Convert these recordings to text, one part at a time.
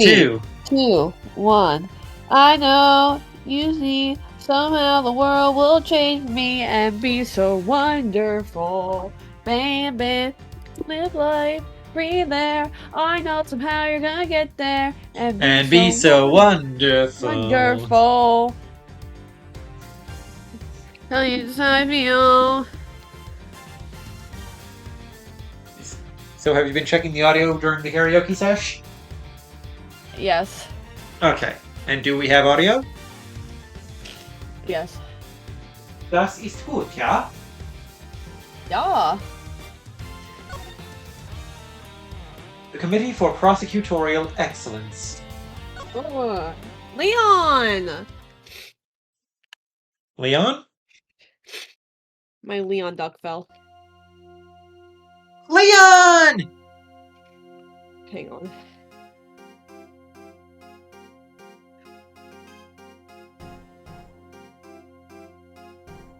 3, 2. 2, 1. I know, you see, somehow the world will change me and be so wonderful. Bam, bam, live life, breathe there. I know somehow you're gonna get there and Be so wonderful. wonderful. Tell you inside me, oh. So have you been checking the audio during the karaoke sesh? Yes. Okay. And do we have audio? Yes. Das ist gut, ja? Yeah. The Committee for Prosecutorial Excellence. Leon! Leon? My Leon duck fell. Leon! Hang on.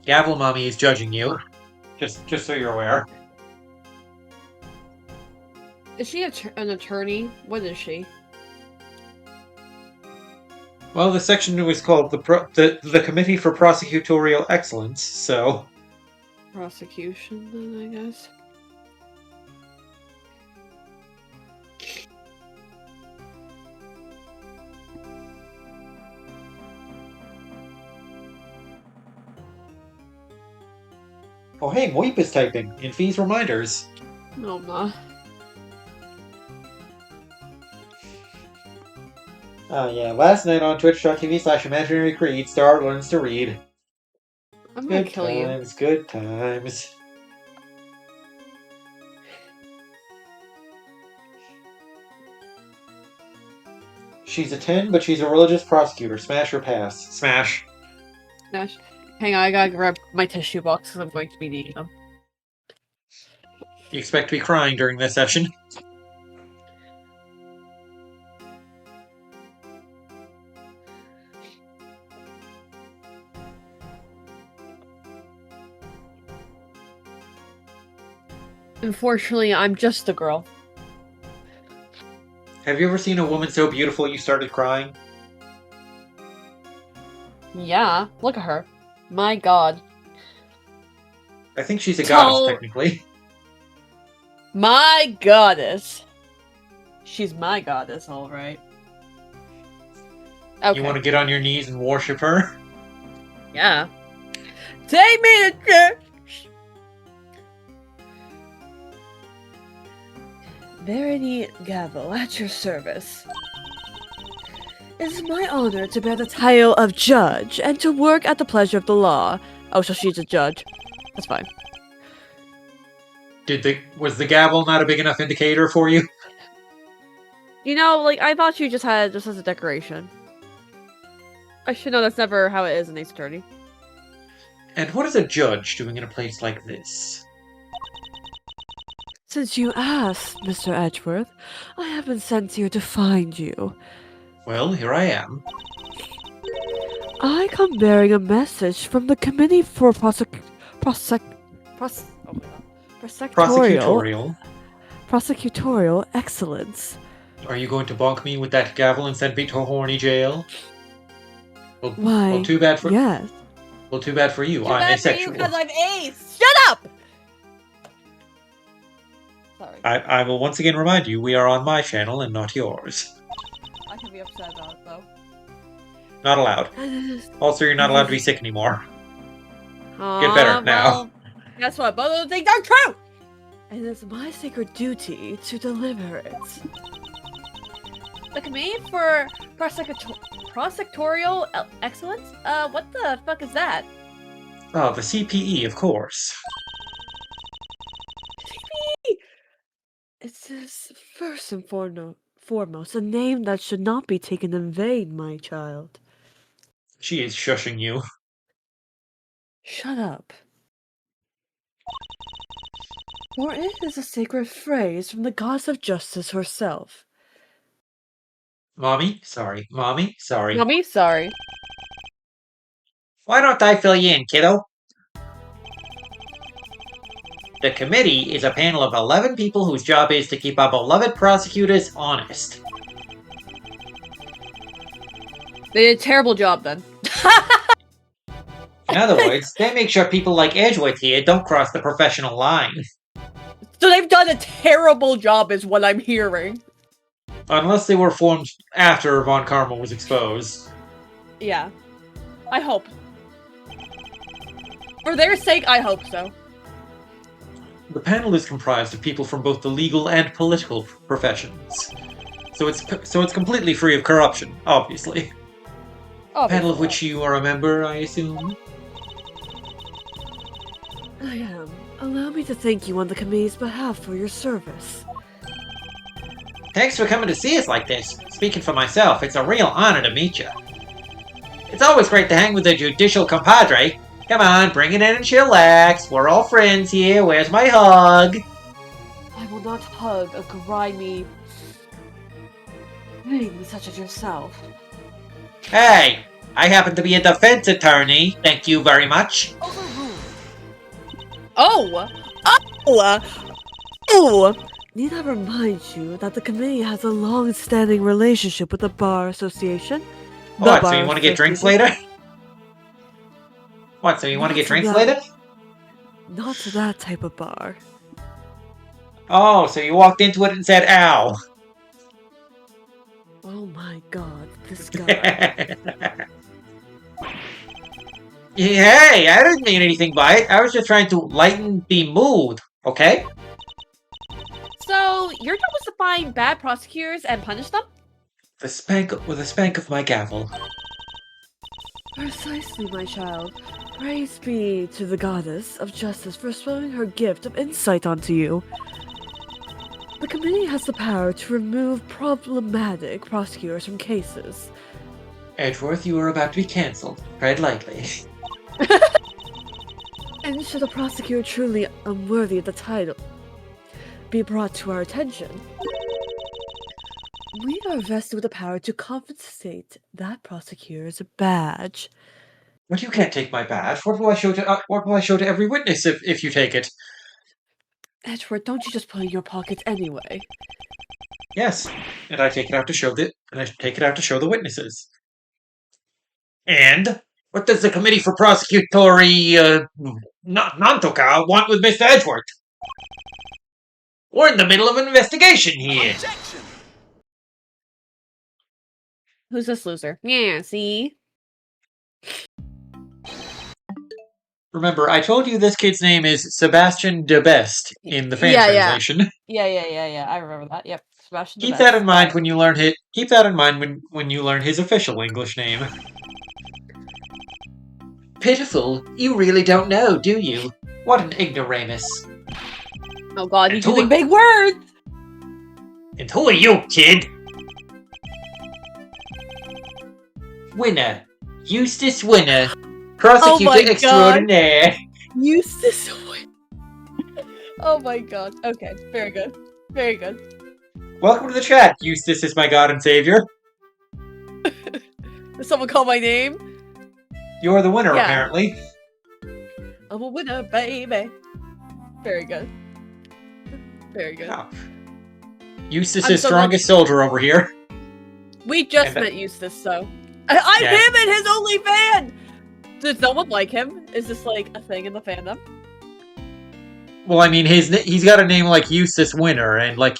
Gavel Mommy is judging you. Just so you're aware. Is she an attorney? What is she? Well, the section was called the Committee for Prosecutorial Excellence, so... Prosecution, then, I guess. Oh hey, Moip is typing. In Fee's reminders. No, I'm not. Oh yeah, last night on twitch.tv/imaginary creed, Star learns to read. I'm gonna kill you. Good times. She's a 10, but she's a religious prosecutor. Smash or pass? Smash. Smash. Hang on, I gotta grab my tissue box because I'm going to be needing them. You expect to be crying during this session? Unfortunately, I'm just a girl. Have you ever seen a woman so beautiful you started crying? Yeah, look at her. My god. I think she's a goddess, technically. My goddess. She's my goddess, alright. Okay. You want to get on your knees and worship her? Yeah. Take me to church! Verity Gavel, at your service. It is my honor to bear the title of judge and to work at the pleasure of the law. Oh, so she's a judge. That's fine. Was the gavel not a big enough indicator for you? You know, like, I thought you just had it just as a decoration. I should know that's never how it is in Ace Attorney. And what is a judge doing in a place like this? Since you asked, Mr. Edgeworth, I have been sent here to find you. Well, here I am. I come bearing a message from the Committee for Prosecutorial Excellence. Are you going to bonk me with that gavel and send me to horny jail? Well, Why? Well, too bad for yes. Well, too bad for you. I'm asexual. Because I'm ace. Shut up. Sorry. I will once again remind you, we are on my channel and not yours. I can be upset about it, though. Not allowed. Also, you're not allowed to be sick anymore. Get better now. Well, guess what? Both of those things are true! And it's my sacred duty to deliver it. The Committee for Prosecutorial Excellence? What the fuck is that? Oh, the CPE, of course. CPE! It is first and foremost a name that should not be taken in vain, my child. She is shushing you. Shut up. For it is a sacred phrase from the goddess of justice herself. Mommy, sorry. Mommy, sorry. Mommy, sorry. Why don't I fill you in, kiddo? The committee is a panel of 11 people whose job is to keep our beloved prosecutors honest. They did a terrible job then. In other words, they make sure people like Edgeworth here don't cross the professional line. So they've done a terrible job is what I'm hearing. Unless they were formed after Von Karma was exposed. Yeah. I hope. For their sake, I hope so. The panel is comprised of people from both the legal and political professions. So it's completely free of corruption, obviously. Panel of which you are a member, I assume? I am. Allow me to thank you on the committee's behalf for your service. Thanks for coming to see us like this. Speaking for myself, it's a real honor to meet you. It's always great to hang with a judicial compadre. Come on, bring it in and chillax. We're all friends here. Where's my hug? I will not hug a grimy thing such as yourself. Hey, I happen to be a defense attorney. Thank you very much. Oh! Need I remind you that the committee has a long-standing relationship with the Bar Association? What, so you want to get drinks later? What, so you want to get drinks later? Not that type of bar. Oh, so you walked into it and said, ow. Oh my god, this guy. Hey, I didn't mean anything by it. I was just trying to lighten the mood, okay? So, your job was to find bad prosecutors and punish them? With a spank of my gavel. Precisely, my child. Praise be to the goddess of justice for bestowing her gift of insight onto you. The committee has the power to remove problematic prosecutors from cases. Edgeworth, you are about to be cancelled. Tread lightly. And should a prosecutor truly unworthy of the title be brought to our attention, we are vested with the power to confiscate that prosecutor's badge. But you can't take my badge. What will I show to every witness if you take it? Edgeworth, don't you just put it in your pocket anyway? Yes, and I take it out to show the witnesses. And what does the Committee for Prosecutory Nantoka want with Mr. Edgeworth? We're in the middle of an investigation here. Objection! Who's this loser? Yeah, see? Remember, I told you this kid's name is Sebastian de Best in the fan translation. Yeah. I remember that. Yep. Sebastian Keep that in mind when you learn his. Keep that in mind when you learn his official English name. Pitiful. You really don't know, do you? What an ignoramus. Oh god, he's using big words! And who are you, kid? Winner. Eustace Winner. Prosecutor extraordinaire. Eustace Winner. Oh my god. Okay, very good. Very good. Welcome to the chat. Eustace is my god and savior. Did someone call my name? You're the winner, apparently. I'm a winner, baby. Very good. Very good. Oh. Eustace is strongest soldier over here. We just met Eustace, so. I'm him and his only fan! Does no one like him? Is this like a thing in the fandom? Well, I mean, he's got a name like Eustace Winner, and like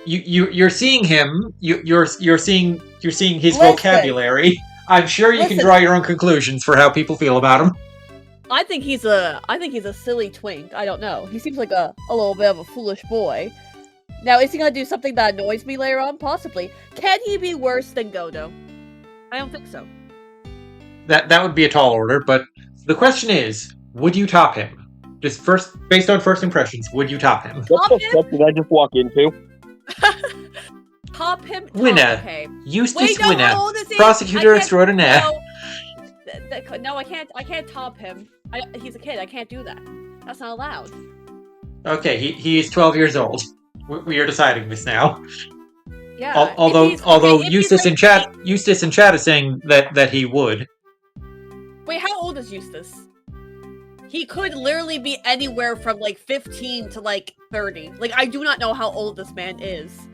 you're seeing him. You're seeing his vocabulary. I'm sure you can draw your own conclusions for how people feel about him. I think he's a silly twink. I don't know. He seems like a little bit of a foolish boy. Now, is he gonna do something that annoys me later on? Possibly. Can he be worse than Godo? I don't think so. That would be a tall order, but the question is, would you top him? Just based on first impressions, would you top him? What the fuck did I just walk into? Top him? Winner. Okay. Eustace Winner. Prosecutor extraordinaire. No, I can't top him. He's a kid. I can't do that. That's not allowed. Okay, he is 12 years old. We are deciding this now. Yeah. Although Eustace in chat is saying that he would. Wait, how old is Eustace? He could literally be anywhere from like 15 to like 30. Like, I do not know how old this man is.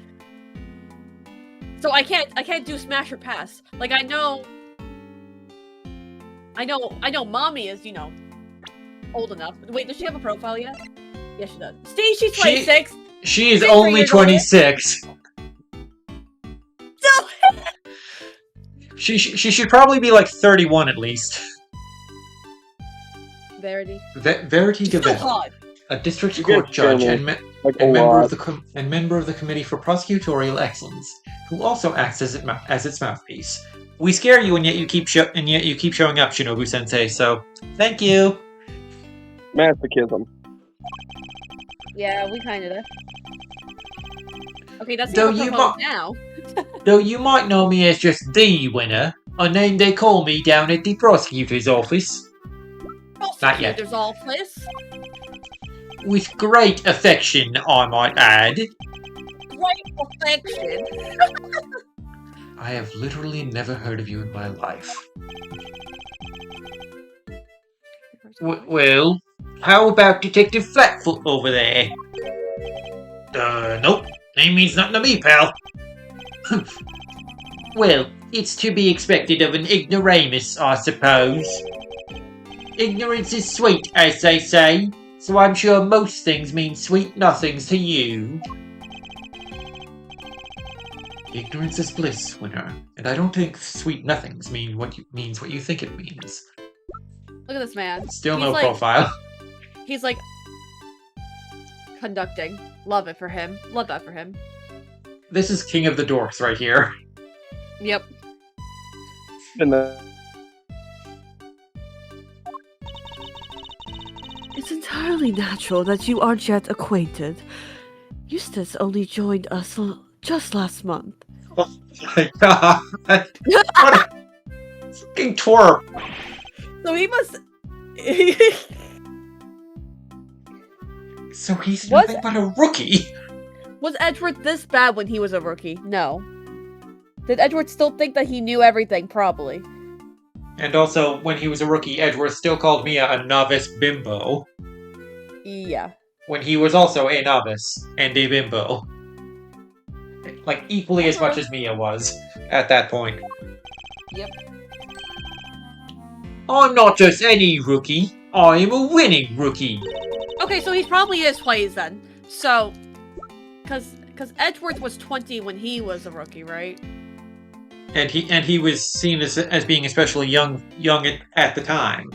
So I can't do smash or pass. Like I know mommy is, old enough. Wait, does she have a profile yet? Yes, she does. See, she's 26. She is She's 3 only years older. 26. No. She should probably be like 31 at least. Verity. Verity She's so Gavel, hot. a district You court guys scare judge me, like, a member lot. of the Committee for Prosecutorial Excellence, who also acts as its mouthpiece. We scare you, and yet you keep showing up, Shinobu Sensei. So thank you. Masochism. Yeah, we kind of. Okay, that's Though the you proposal might- now. Though you might know me as just the Winner, a name they call me down at the prosecutor's office. Not yet. Prosecutor's office. With great affection, I might add. Great affection. I have literally never heard of you in my life. Well, how about Detective Flatfoot over there? Nope. Name means nothing to me, pal. Well, it's to be expected of an ignoramus, I suppose. Ignorance is sweet, as they say, so I'm sure most things mean sweet nothings to you. Ignorance is bliss, Winner, and I don't think sweet nothings means what you think it means. Look at this man. Still He's no like, profile. He's like conducting. Love it for him. Love that for him. This is King of the Dorks right here. Yep. And It's entirely natural that you aren't yet acquainted. Eustace only joined us just last month. Oh my god. What a fucking twerp. So he must. So he's Was- nothing but a rookie. Was Edgeworth this bad when he was a rookie? No. Did Edgeworth still think that he knew everything? Probably. And also, when he was a rookie, Edgeworth still called Mia a novice bimbo. Yeah. When he was also a novice and a bimbo. Like, equally as much as Mia was at that point. Yep. I'm not just any rookie. I am a winning rookie. Okay, so he probably is twice then. So, because Edgeworth was 20 when he was a rookie, right? And he was seen as being especially young at the time.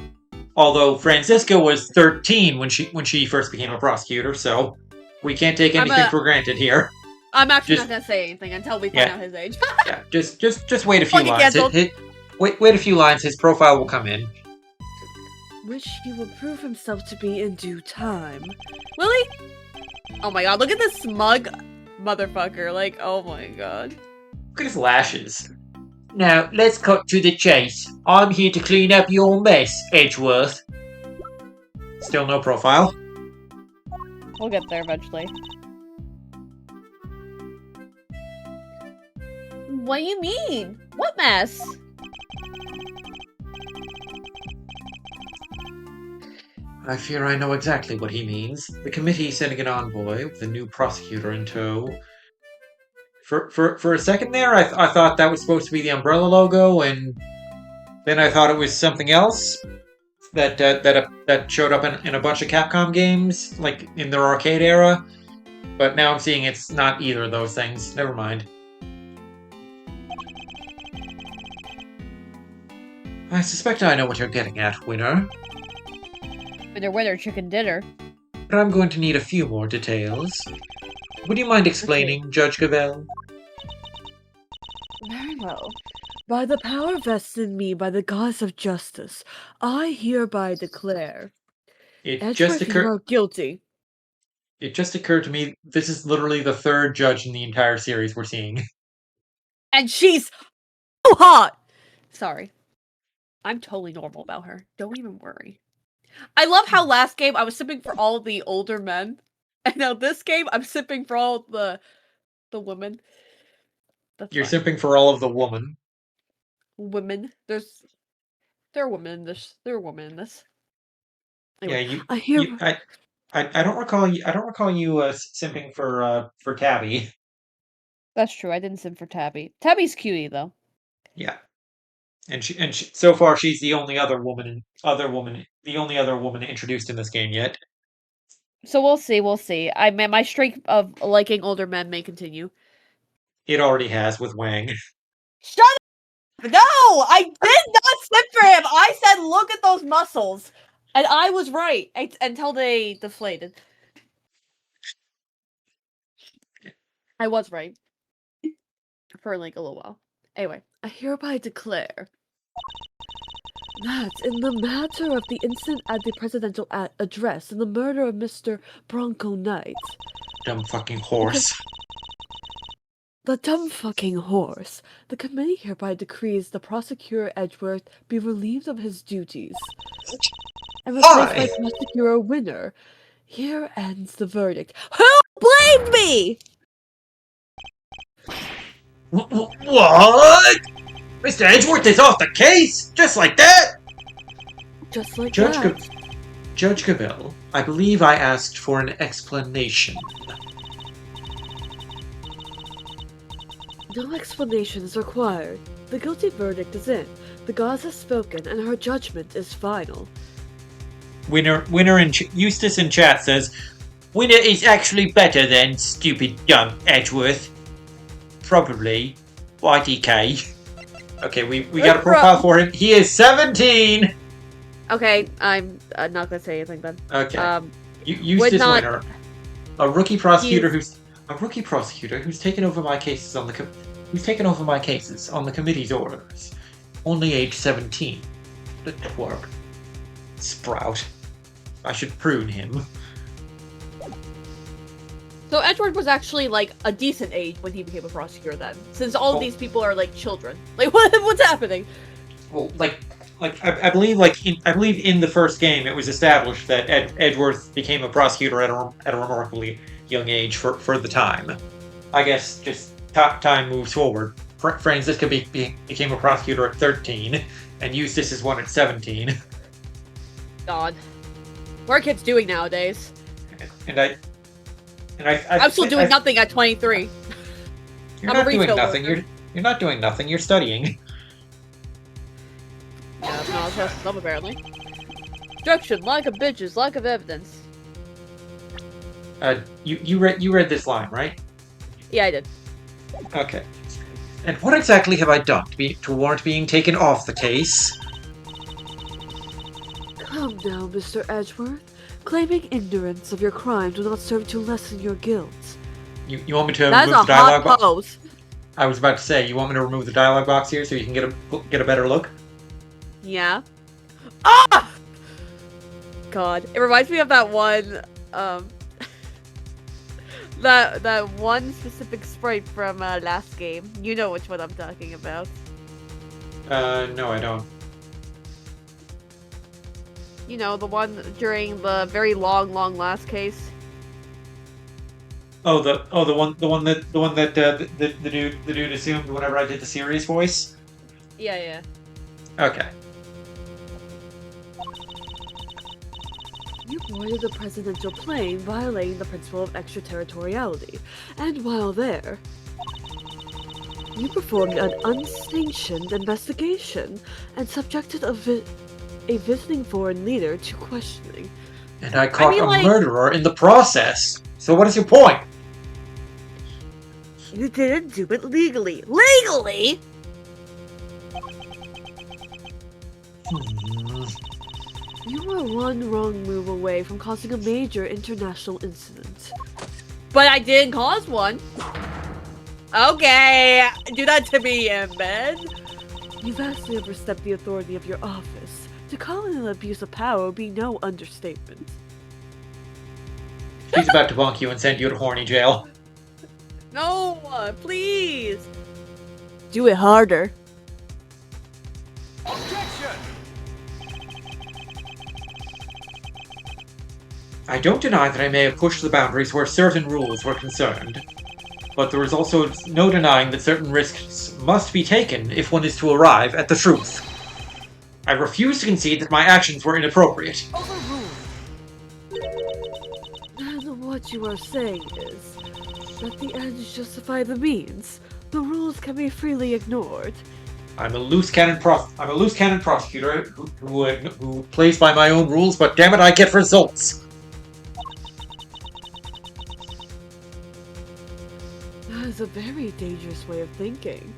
Although Francisca was 13 when she first became a prosecutor, so we can't take anything for granted here. I'm actually not gonna say anything until we find out his age. Yeah, just wait a few Fucking lines. canceled. Wait a few lines. His profile will come in. Which he will prove himself to be in due time. Will he? Oh my god, look at this smug motherfucker. Like, oh my god. Look at his lashes. Now, let's cut to the chase. I'm here to clean up your mess, Edgeworth. Still no profile. We'll get there eventually. What do you mean? What mess? I fear I know exactly what he means. The committee sending an envoy with a new prosecutor in tow. For a second there, I thought that was supposed to be the Umbrella logo, and then I thought it was something else that showed up in a bunch of Capcom games, like in their arcade era. But now I'm seeing it's not either of those things. Never mind. I suspect I know what you're getting at, Winner. Winner, chicken dinner. But I'm going to need a few more details. Would you mind explaining, Judge Gavel? Very well. By the power vested in me by the goddess of justice, I hereby declare It Edgeworth, just you occurred. are guilty. It just occurred to me. This is literally the third judge in the entire series we're seeing. And she's so hot! Sorry. I'm totally normal about her. Don't even worry. I love how last game I was sipping for all the older men. And now this game I'm sipping for all the women. That's You're fine. simping for all of the woman. Women. There are women in this. There are women in this. Anyway, Yeah, I don't recall you. I don't recall you simping for Tabby. That's true. I didn't sim for Tabby. Tabby's cutie though. Yeah, and she so far she's the only the only other woman introduced in this game yet. So we'll see. We'll see. My streak of liking older men may continue. It already has with Wang. Shut up! No, I did not sim for him. I said, look at those muscles, and I was right until they deflated. I was right for like a little while. Anyway, I hereby declare that in the matter of the incident at the presidential address and the murder of Mr. Bronco Knight, Dumb fucking horse. the dumb fucking horse, the committee hereby decrees the prosecutor Edgeworth be relieved of his duties and replaced by prosecutor Winner. Here ends the verdict. Who blamed me? What? Mr. Edgeworth is off the case? Just like that? Just like Judge that. Judge Gabelle, I believe I asked for an explanation. No explanation is required. The guilty verdict is in. The gods have spoken, and her judgment is final. Winner in Eustace in chat says, Winner is actually better than stupid dumb Edgeworth. Probably. YTK. Okay, we got a profile for him. He is 17! okay, I'm not gonna say anything then. Okay. Eustace Winner. A rookie prosecutor who's taken over my cases on the committee's orders. Only age 17. The twerp. Sprout. I should prune him. So Edgeworth was actually like a decent age when he became a prosecutor then, since all of these people are like children. Like what's happening? Well, I believe in the first game it was established that Edgeworth became a prosecutor at a remarkably young age for the time. I guess just time moves forward. Francis became a prosecutor at 13, and Eustace is one at 17. God, what are kids doing nowadays? I'm still doing nothing at 23. You're I'm not a doing retail nothing. worker. You're not doing nothing. You're studying. Yeah, that's not supposed to stop apparently. Obstruction, lack of bitches, lack of evidence. You read this line, right? Yeah, I did. Okay. And what exactly have I done to warrant being taken off the case? Come now, Mr. Edgeworth. Claiming ignorance of your crime do not serve to lessen your guilt. You want me to That's remove a the dialogue hot box? pose. I was about to say, you want me to remove the dialogue box here so you can get a better look? Yeah. Ah! God, it reminds me of that one, that one specific sprite from last game. You know which one I'm talking about. No, I don't. You know, the one during the very long last case. The one that the dude assumed whenever I did the serious voice. Yeah. Okay. You boarded a presidential plane violating the principle of extraterritoriality, and while there, you performed an unsanctioned investigation and subjected a visiting foreign leader to questioning. And I caught a murderer in the process. So what is your point? You didn't do it legally. Legally? You were one wrong move away from causing a major international incident. But I didn't cause one. Okay, do that to me, Embed. You vastly overstepped the authority of your office. To call it an abuse of power would be no understatement. She's about to bonk you and send you to horny jail. No, please. Do it harder. I don't deny that I may have pushed the boundaries where certain rules were concerned, but there is also no denying that certain risks must be taken if one is to arrive at the truth. I refuse to concede that my actions were inappropriate. And what you are saying is, Let the ends justify the means. The rules can be freely ignored. I'm a loose cannon prosecutor who plays by my own rules, but damn it, I get results. That is a very dangerous way of thinking.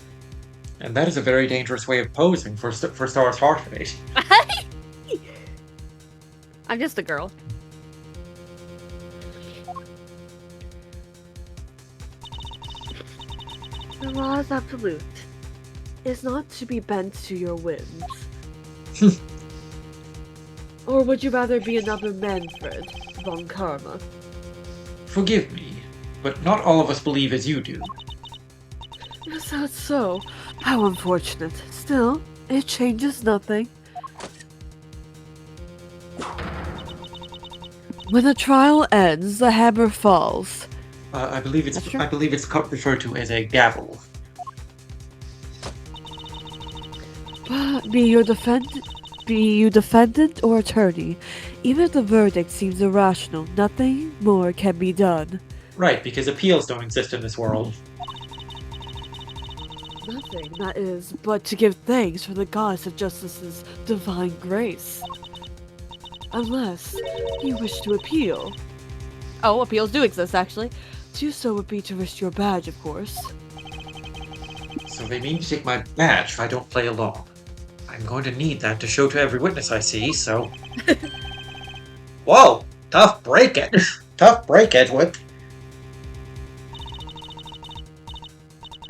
And that is a very dangerous way of posing for Star's heart rate. I'm just a girl. The law is absolute. Is not to be bent to your whims. Or would you rather be another Manfred von Karma? Forgive me, but not all of us believe as you do. Is that so? How unfortunate. Still, it changes nothing. When a trial ends, the hammer falls. I believe it's That's true. referred to as a gavel. But be you defendant or attorney, even if the verdict seems irrational, nothing more can be done. Right, because appeals don't exist in this world. Nothing, that is, but to give thanks for the goddess of justice's divine grace. Unless you wish to appeal. Oh, appeals do exist, actually. Do so would be to risk your badge, of course. So they mean to take my badge if I don't play along. I'm going to need that to show to every witness I see, so... Whoa! Tough break, Tough break, Edgeworth.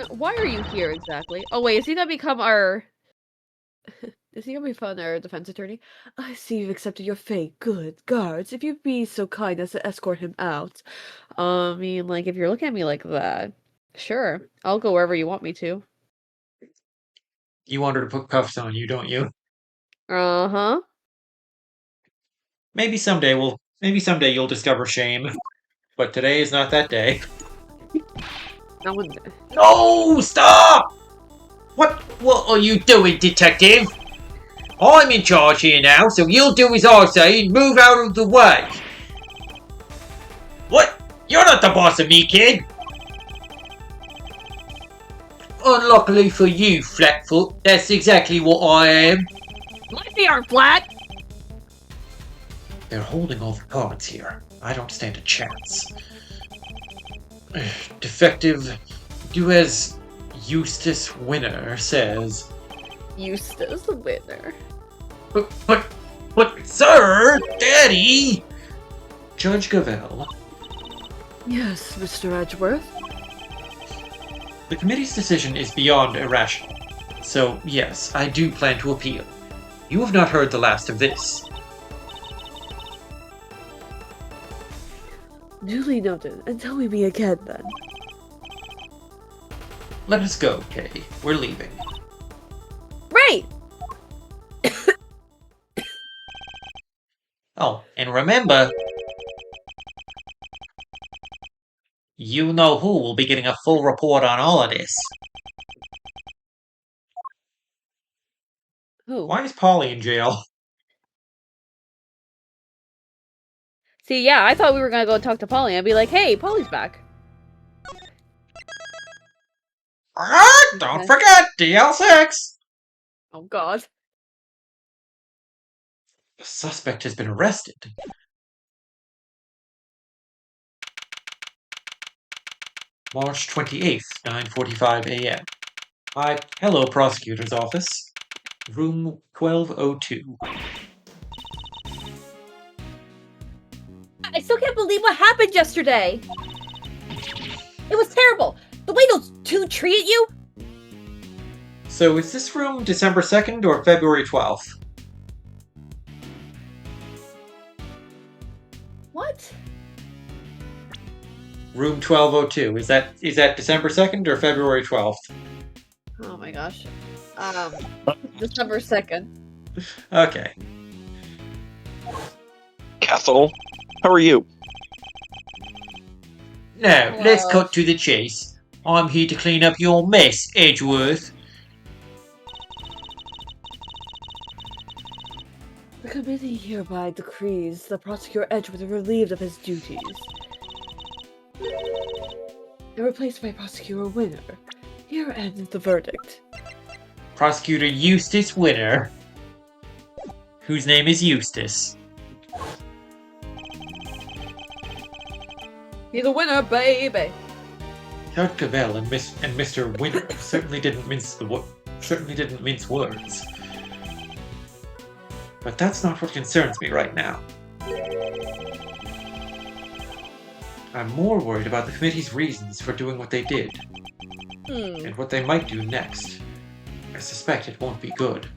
Why are you here exactly? Oh wait, is he gonna become our... Is he gonna become our defense attorney? I see you've accepted your fate. Good. Guards, if you'd be so kind as to escort him out. I mean, like, if you're looking at me like that, sure. I'll go wherever you want me to. You want her to put cuffs on you, don't you? Uh-huh. Maybe someday you'll discover shame. But today is not that day. That would... No! Stop! What are you doing, detective? I'm in charge here now, so you'll do as I say and move out of the way. What? You're not the boss of me, kid. Unluckily for you, Flatfoot, that's exactly what I am. My feet aren't flat! They're holding all the cards here. I don't stand a chance. Defective, do as Eustace Winner says. Eustace Winner. But, sir, Daddy! Judge Gavel. Yes, Mr. Edgeworth. The committee's decision is beyond irrational. So, yes, I do plan to appeal. You have not heard the last of this. Duly noted. And tell me again, then. Let us go, Kay. We're leaving. Right! Oh, and remember, you know who will be getting a full report on all of this. Who? Why is Polly in jail? See, yeah, I thought we were gonna go talk to Polly and be like, hey, Polly's back. Don't forget, DL6! Oh, God. The suspect has been arrested. March 28th, 9:45 a.m. Hello, prosecutor's office. Room 1202. I still can't believe what happened yesterday! It was terrible! The way those two treated you! So is this room December 2nd or February 12th? What? Room 1202. Is that December 2nd or February 12th? Oh my gosh. December 2nd. Okay. Castle, how are you? Now, Hello. let's cut to the chase. I'm here to clean up your mess, Edgeworth. The committee hereby decrees the prosecutor Edgeworth relieved of his duties. and replaced by Prosecutor Winner. Here ends the verdict. Prosecutor Eustace Winner, whose name is Eustace. He's a winner, baby. Count Cavell and Mr. Winner certainly didn't mince words. But that's not what concerns me right now. I'm more worried about the committee's reasons for doing what they did, and what they might do next. I suspect it won't be good.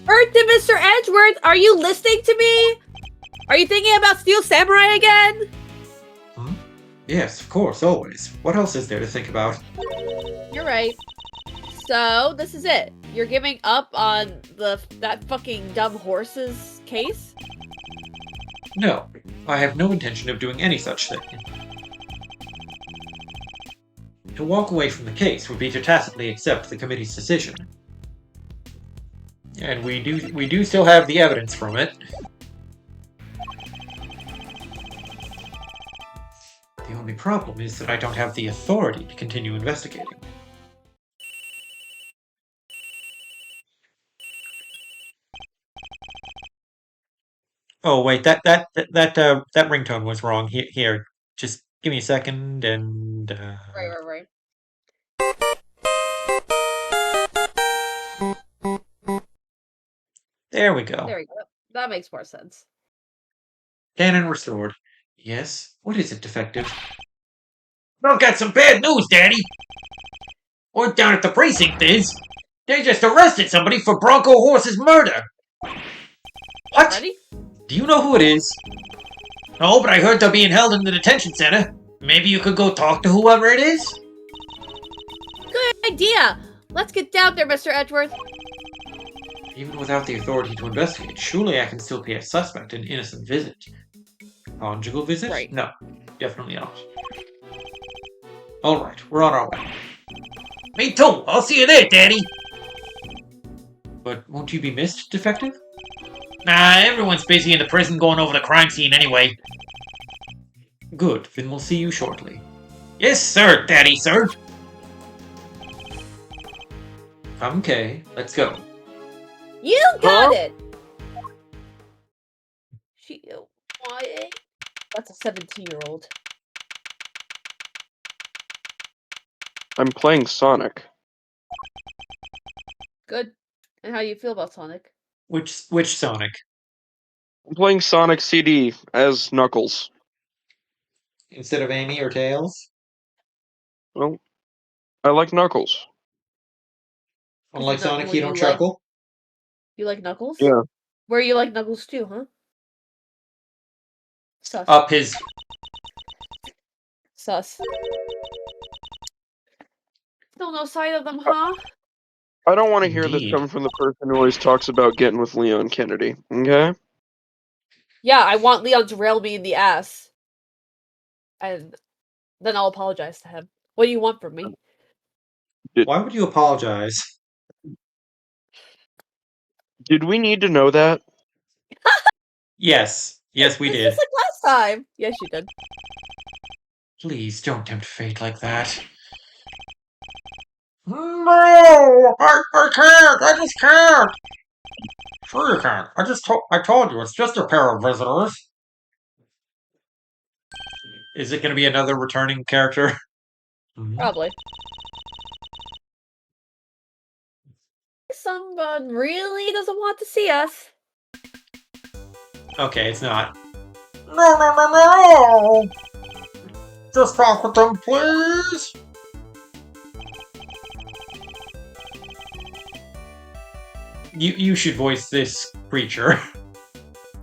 Earthen, Mr. Edgeworth, are you listening to me? Are you thinking about Steel Samurai again? Yes, of course, always. What else is there to think about? You're right. So, this is it. You're giving up on that fucking dumb horse's case? No, I have no intention of doing any such thing. To walk away from the case would be to tacitly accept the committee's decision. And we do still have the evidence from it. The only problem is that I don't have the authority to continue investigating. Oh wait, that ringtone was wrong. Here, just give me a second and. Right. There we go. There we go. That makes more sense. Cannon restored. Yes? What is it, Defective? I've got some bad news, Daddy! Word down at the precinct is, they just arrested somebody for Bronco Horse's murder! What? Ready? Do you know who it is? No, but I heard they're being held in the detention center. Maybe you could go talk to whoever it is? Good idea! Let's get down there, Mr. Edgeworth. Even without the authority to investigate, surely I can still pay a suspect an innocent visit. Conjugal visit? Right. No, definitely not. Alright, we're on our way. Me too! I'll see you there, Daddy! But won't you be missed, Defective? Nah, everyone's busy in the prison going over the crime scene anyway. Good, then we'll see you shortly. Yes, sir, Daddy, sir! Okay, let's go. You got it! What? That's a 17-year-old. I'm playing Sonic. Good. And how do you feel about Sonic? Which Sonic? I'm playing Sonic CD as Knuckles. Instead of Amy or Tails? Well, I like Knuckles. Unlike Sonic, you don't you chuckle? You like Knuckles? Yeah. Where you like Knuckles too, huh? Sus. Up his... Sus. Still no sign of them, huh? I don't want to hear this Indeed. coming from the person who always talks about getting with Leon Kennedy, okay? Yeah, I want Leon to rail me in the ass. And then I'll apologize to him. What do you want from me? Why would you apologize? Did we need to know that? Yes. Yes, we It's did. just like last time. Yes, you did. Please, don't tempt fate like that. No! I can't! I just can't! Sure you can. I told you, it's just a pair of visitors. Is it gonna be another returning character? Probably. Someone really doesn't want to see us. Okay, it's not. No! Just talk with them, please! You should voice this creature.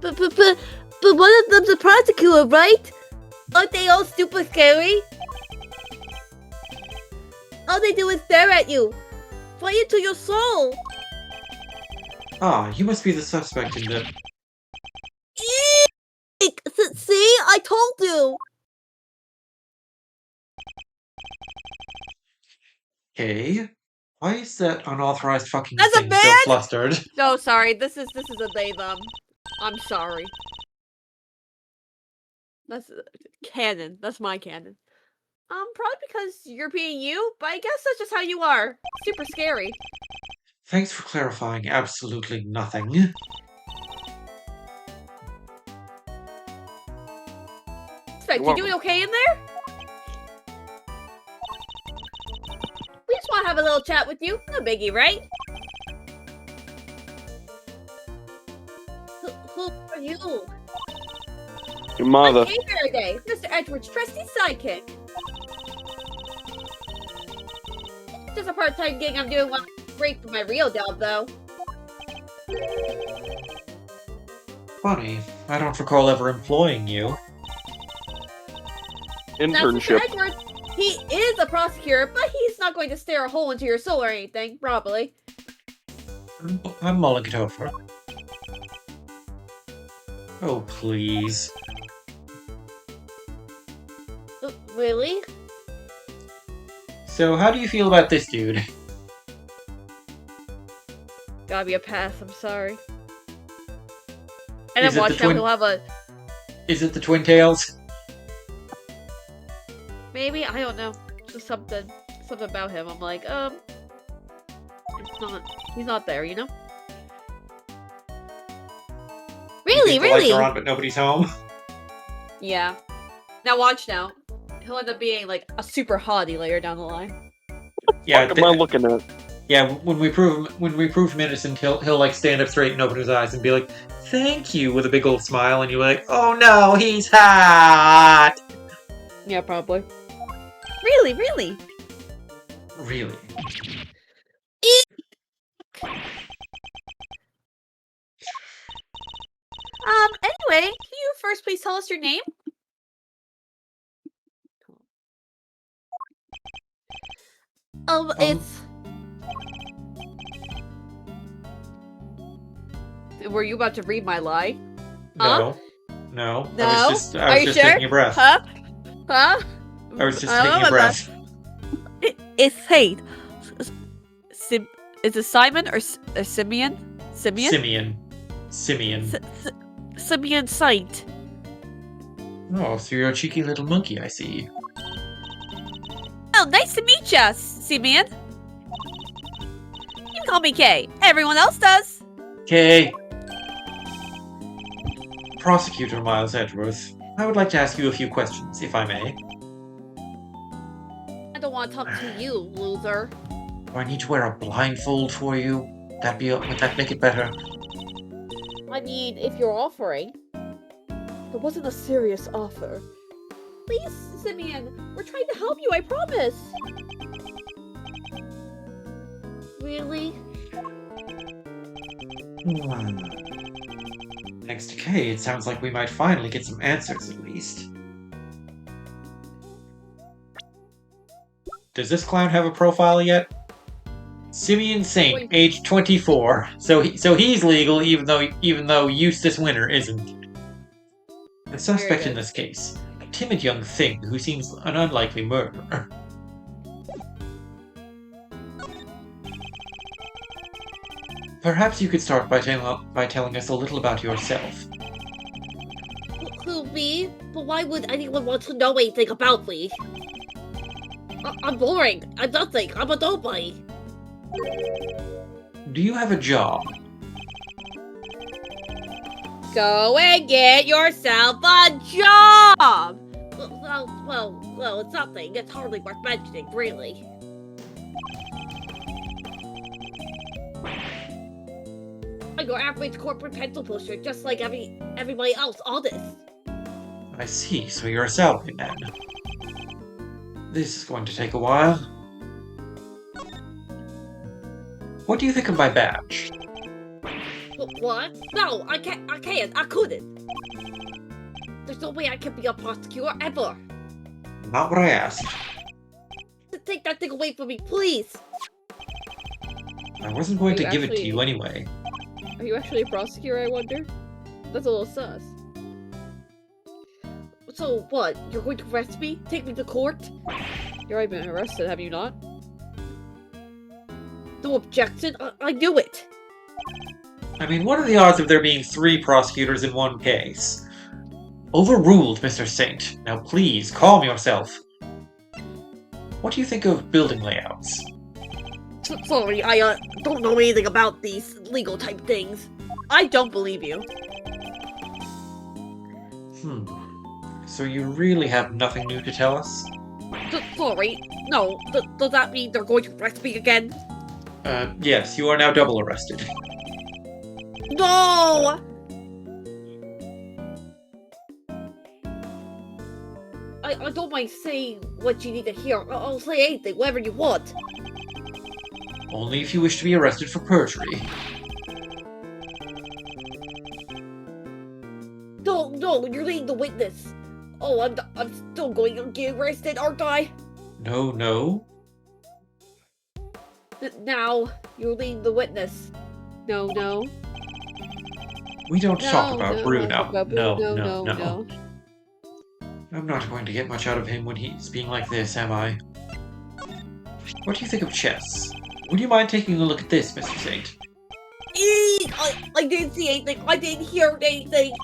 But one of them's a prosecutor, right? Aren't they all super scary? All they do is stare at you. Fly into your soul. Ah, you must be the suspect in the... Eek! See? I told you. Okay. Why is that unauthorized fucking As a thing so man? flustered? No, sorry. This is a they them. I'm sorry. That's canon. That's my canon. Probably because you're being you, but I guess that's just how you are. Super scary. Thanks for clarifying absolutely nothing. In fact, you doing okay in there? We just want to have a little chat with you. No biggie, right? Who are you? Your mother. I'm Faraday, Mr. Edgeworth's trusty sidekick. Just a part-time gig I'm doing while I'm great for my real job, though. Funny, I don't recall ever employing you. Internship. That's Mr. Edgeworth. He is a prosecutor, but he's not going to stare a hole into your soul or anything, probably. I'm mulling it over. Oh, please. Really? So, how do you feel about this dude? Gotta be a pass, I'm sorry. And Is then it watch the how twin- he'll have a... Is it the Twin Tails? Maybe? I don't know. Just something about him. I'm like, he's not there, you know? You Really, think the lights really? are on, but nobody's home? Yeah. Now watch now. He'll end up being like a super hottie later down the line. Yeah, What am I looking at? yeah. When we prove him innocent, he'll like stand up straight and open his eyes and be like, "Thank you," with a big old smile, and you're like, "Oh no, he's hot." Yeah, probably. Really, really? Really? Anyway, can you first please tell us your name? It's... Were you about to read my lie? No. No. No? I was just Are you sure? taking a breath. Huh? Huh? I was just taking a breath. It's Fate. Is it Simon or Simeon? Simeon? Simeon. Simeon Sight. Oh, so you're a cheeky little monkey, I see. Oh, nice to meet ya, Simeon. You call me Kay. Everyone else does. Okay. Prosecutor Miles Edgeworth, I would like to ask you a few questions, if I may. I don't want to talk to you, loser. Do I need to wear a blindfold for you? Would that make it better? I mean, if you're offering. It wasn't a serious offer. Please, Simeon, we're trying to help you, I promise. Really? Thanks to Kay, it sounds like we might finally get some answers, at least. Does this clown have a profile yet? Simeon Saint, age 24. So he's legal, even though Eustace Winner isn't. The suspect in this case, a timid young thing who seems an unlikely murderer. Perhaps you could start by telling us a little about yourself. Who, me? But why would anyone want to know anything about me? I'm boring. I'm nothing. I'm a nobody. Do you have a job? Go and get yourself a job! Well, it's nothing. It's hardly worth mentioning, really. I'm your average corporate pencil pusher, just like everybody else, honest. I see, so you're a salary man. This is going to take a while. What do you think of my badge? What? No, I can't. I couldn't. There's no way I can be a prosecutor ever. Not what I asked. Take that thing away from me, please. I wasn't going to give it to you anyway. Are you actually a prosecutor, I wonder? That's a little sus. So what? You're going to arrest me? Take me to court? You've already been arrested, have you not? No objection? I knew it! I mean, what are the odds of there being 3 prosecutors in one case? Overruled, Mr. Saint. Now please, calm yourself. What do you think of building layouts? Sorry, I don't know anything about these legal type things. I don't believe you. So you really have nothing new to tell us? Sorry, no. Does that mean they're going to arrest me again? Yes, you are now double arrested. No! I don't mind saying what you need to hear. I'll say anything, whatever you want. Only if you wish to be arrested for perjury. No, you're leading the witness. Oh, I'm still going to get arrested, aren't I? No. Now, you're leading the witness. No. We don't talk about Bruno. No. I'm not going to get much out of him when he's being like this, am I? What do you think of chess? Would you mind taking a look at this, Mr. Saint? I didn't see anything. I didn't hear anything.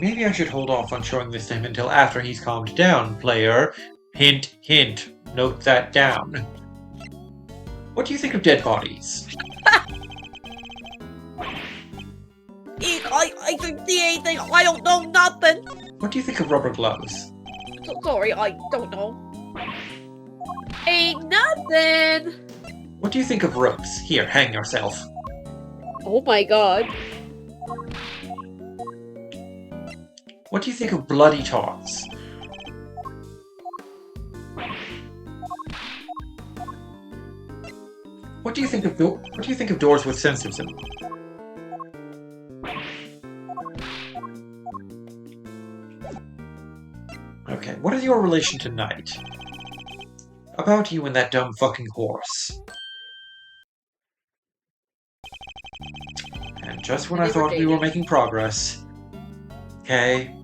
Maybe I should hold off on showing this to him until after he's calmed down, player. Hint, hint. Note that down. What do you think of dead bodies? I didn't see anything. I don't know nothing. What do you think of rubber gloves? Sorry, I don't know. Ain't nothing. What do you think of ropes? Here, hang yourself. Oh my god. What do you think of bloody taunts? What do you think of doors with sensors in them? Okay, what is your relation to Knight? About you and that dumb fucking horse. And just when I thought we were making progress. Okay.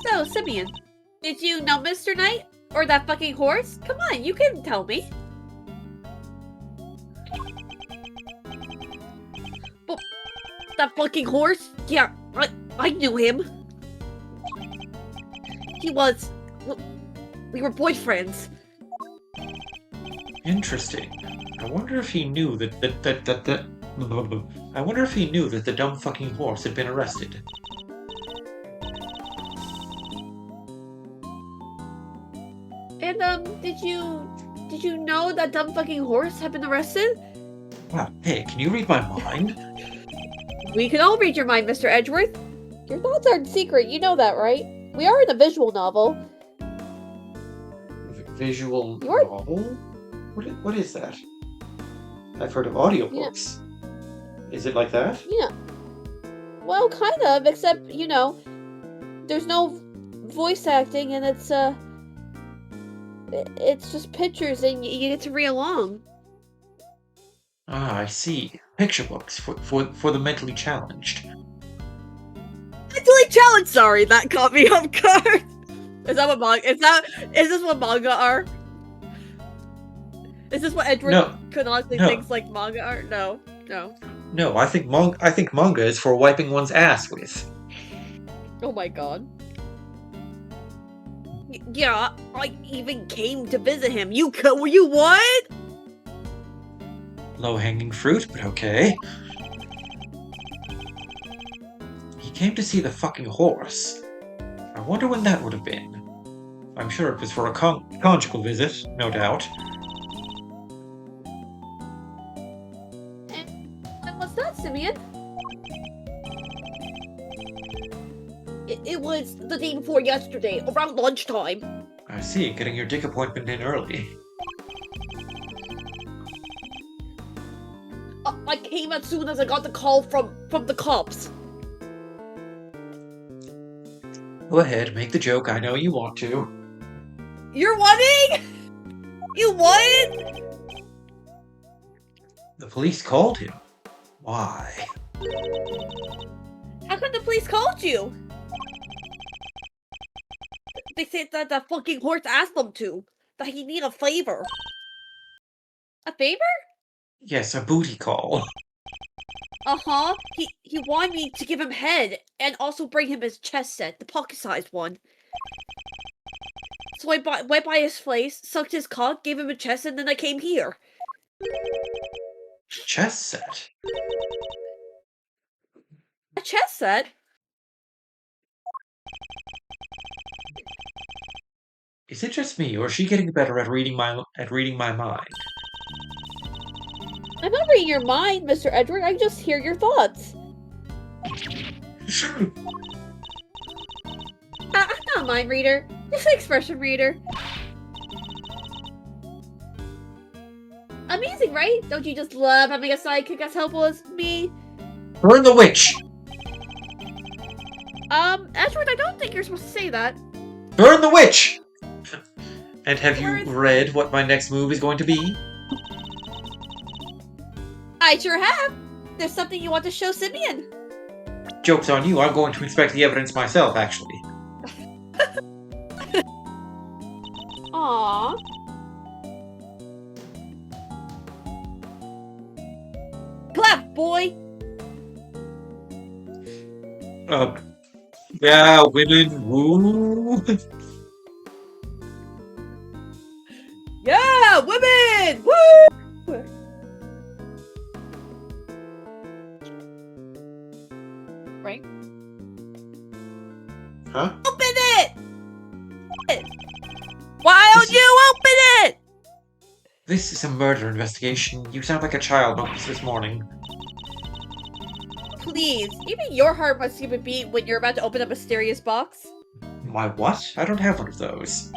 So, Simeon, did you know Mr. Knight? Or that fucking horse? Come on, you can tell me. But that fucking horse? Yeah, I knew him. We were boyfriends. Interesting. I wonder if he knew that I wonder if he knew that the dumb fucking horse had been arrested. And, did you know that dumb fucking horse had been arrested? Wow, hey, can you read my mind? We can all read your mind, Mr. Edgeworth. Your thoughts aren't secret, you know that, right? We are in a visual novel. Visual novel? What is that? I've heard of audiobooks. Yeah. Is it like that? Yeah. Well, kind of, except, you know, there's no voice acting and it's just pictures and you get to read along. Ah, I see. Picture books for the mentally challenged. Mentally challenged. Sorry, that caught me off guard. Is that what manga? Is this what manga are? Is this what Edgeworth canonically thinks like manga are? No. No, I think manga is for wiping one's ass with. Oh my god. Yeah, I even came to visit him. You what? Low-hanging fruit, but okay. He came to see the fucking horse. I wonder when that would have been. I'm sure it was for a conjugal visit, no doubt. And what's that, Simeon? It was the day before yesterday, around lunchtime. I see, getting your dick appointment in early. I came as soon as I got the call from the cops. Go ahead, make the joke, I know you want to. You're wanting? You what? The police called him. Why? How come the police called you? They said that the fucking horse asked them to. That he need a favor. A favor? Yes, a booty call. He wanted me to give him head and also bring him his chess set, the pocket-sized one. So I went by his place, sucked his cock, gave him a chess, and then I came here. Chess set? A chess set? Is it just me, or is she getting better at reading my mind? I'm not reading your mind, Mr. Edward. I just hear your thoughts. I'm not a mind reader. Just an expression reader. Amazing, right? Don't you just love having a sidekick as helpful as me? Burn the witch! Edward, I don't think you're supposed to say that. Burn the witch! And have you read what my next move is going to be? I sure have. There's something you want to show Simeon. Joke's on you, I'm going to inspect the evidence myself, actually. Aww. Clap, boy! Yeah, women, woo! Yeah, women! Woo! Right? Huh? Open it! Why don't you open it? This is a murder investigation. You sound like a child this morning. Please, even your heart must skip a beat when you're about to open a mysterious box. My what? I don't have one of those.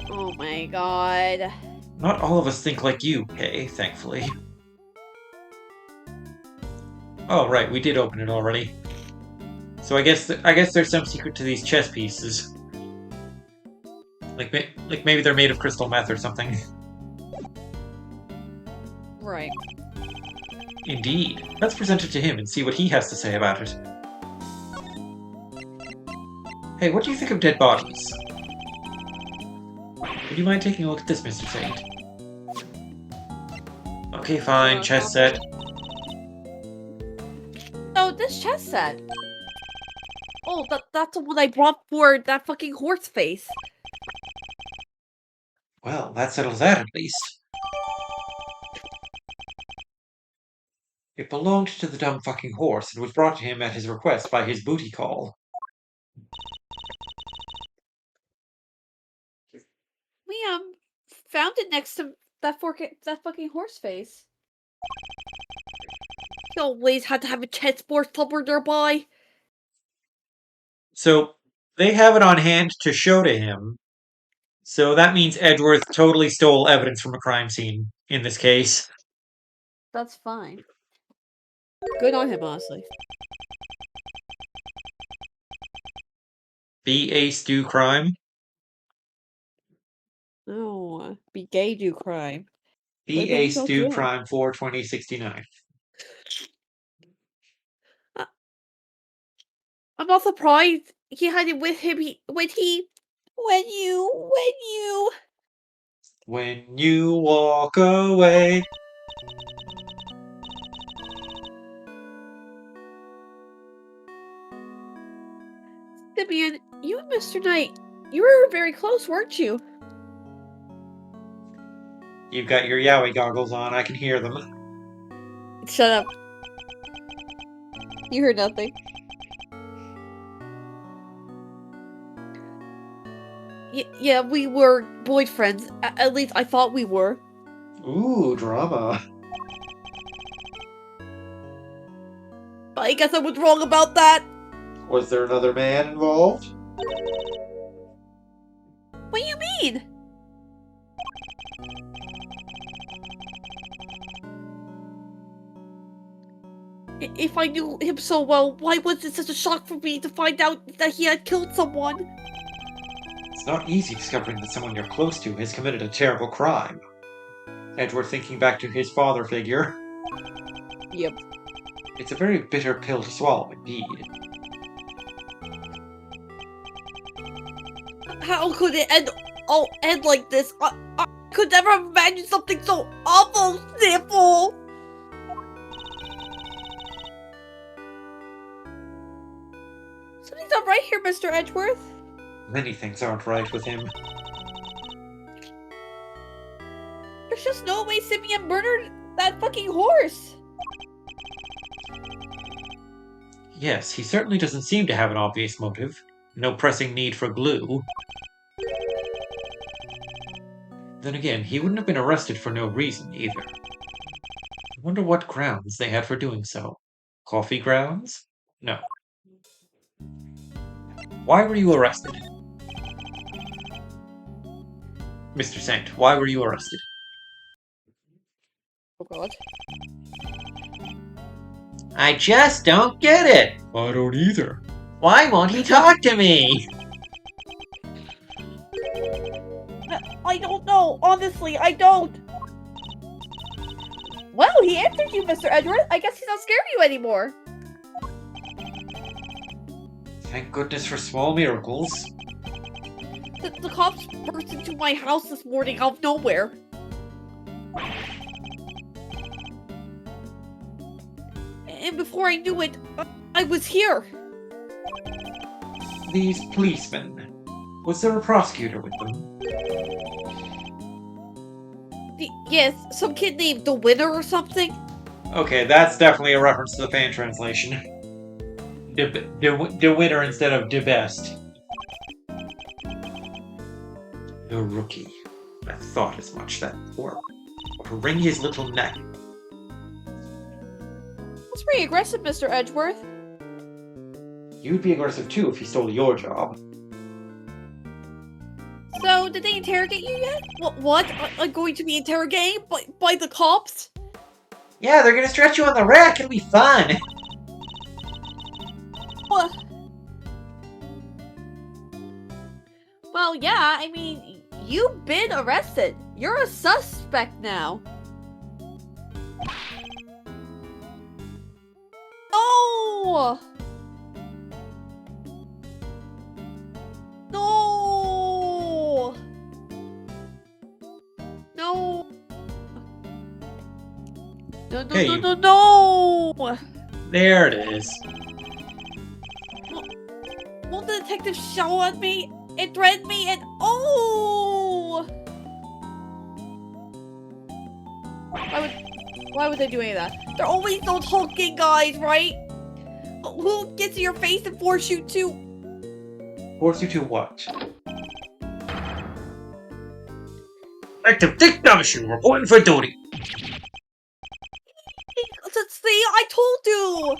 Oh my god. Not all of us think like you, Kay, thankfully. Oh, right, we did open it already. So I guess there's some secret to these chess pieces. Like maybe they're made of crystal meth or something. Right. Indeed. Let's present it to him and see what he has to say about it. Hey, what do you think of dead bodies? Would you mind taking a look at this, Mr. Saint? Okay, fine, chess set. Oh, this chess set. Oh, that's the one I brought for that fucking horse face. Well, that settles that at least. It belonged to the dumb fucking horse and was brought to him at his request by his booty call. We found it next to that fucking horse face. He always had to have a chess board somewhere nearby. So, they have it on hand to show to him. So that means Edgeworth totally stole evidence from a crime scene in this case. That's fine. Good on him, honestly. Be ace do crime. No, be gay do crime. Be But ace don't do do it. crime for 2069. I'm not surprised he had it with him. When When you walk away. Simeon, you and Mr. Knight, you were very close, weren't you? You've got your Yowie goggles on, I can hear them. Shut up. You heard nothing. Yeah, we were boyfriends. At least I thought we were. Ooh, drama. I guess I was wrong about that. Was there another man involved? What do you mean? If I knew him so well, why was it such a shock for me to find out that he had killed someone? It's not easy discovering that someone you're close to has committed a terrible crime. Edward thinking back to his father figure. Yep. It's a very bitter pill to swallow, indeed. How could it end like this? I could never have imagined something so awful, Sniffle! Something's not right here, Mr. Edgeworth. Many things aren't right with him. There's just no way Simeon murdered that fucking horse. Yes, he certainly doesn't seem to have an obvious motive. No pressing need for glue. Then again, he wouldn't have been arrested for no reason, either. I wonder what grounds they had for doing so. Coffee grounds? No. Why were you arrested? Mr. Saint, why were you arrested? Oh god. I just don't get it! I don't either. Why won't he talk to me? I don't know. Honestly, I don't. Well, he answered you, Mr. Edgeworth. I guess he's not scared of you anymore. Thank goodness for small miracles. The cops burst into my house this morning out of nowhere. And before I knew it, I was here. These policemen. Was there a prosecutor with them? Yes, some kid named the Winner or something. Okay, that's definitely a reference to the fan translation. The winner instead of the best. The rookie. I thought as much. That poor. To wring his little neck. That's pretty aggressive, Mr. Edgeworth. You'd be aggressive too if he stole your job. So, did they interrogate you yet? What? I'm going to be interrogated by the cops? Yeah, they're gonna stretch you on the rack. It'll be fun. What? Well, yeah, I mean, you've been arrested. You're a suspect now. No! No! No! No, Hey, no, no, no, no! There it is. Won't the detective shout at me and threaten me and oh! Why would they do any of that? They're always those hulking guys, right? Who gets in your face and force you to? Force you to what? Active Dick Dumshoe reporting for duty. See, I told you.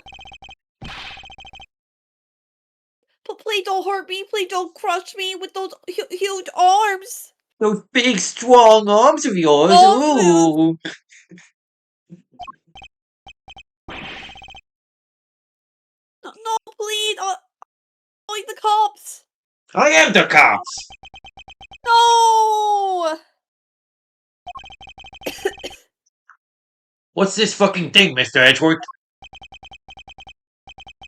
But please don't hurt me. Please don't crush me with those huge arms. Those big, strong arms of yours. Ooh. No, please. Like the cops. I am the cops. No. What's this fucking thing, Mr. Edgeworth?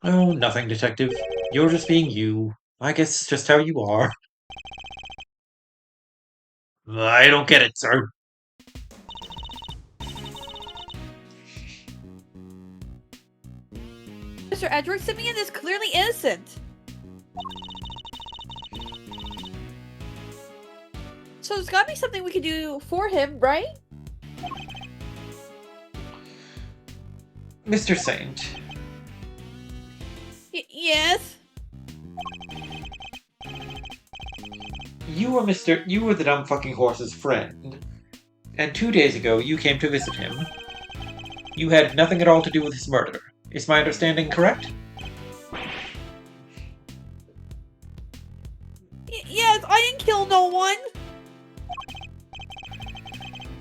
Oh, nothing, Detective. You're just being you. I guess it's just how you are. I don't get it, sir. Mr. Edgeworth, Simeon is clearly innocent. So there's gotta be something we can do for him, right? Mr. Saint. Yes? You were the dumb fucking horse's friend. And 2 days ago, you came to visit him. You had nothing at all to do with his murder. Is my understanding correct? Yes, I didn't kill no one.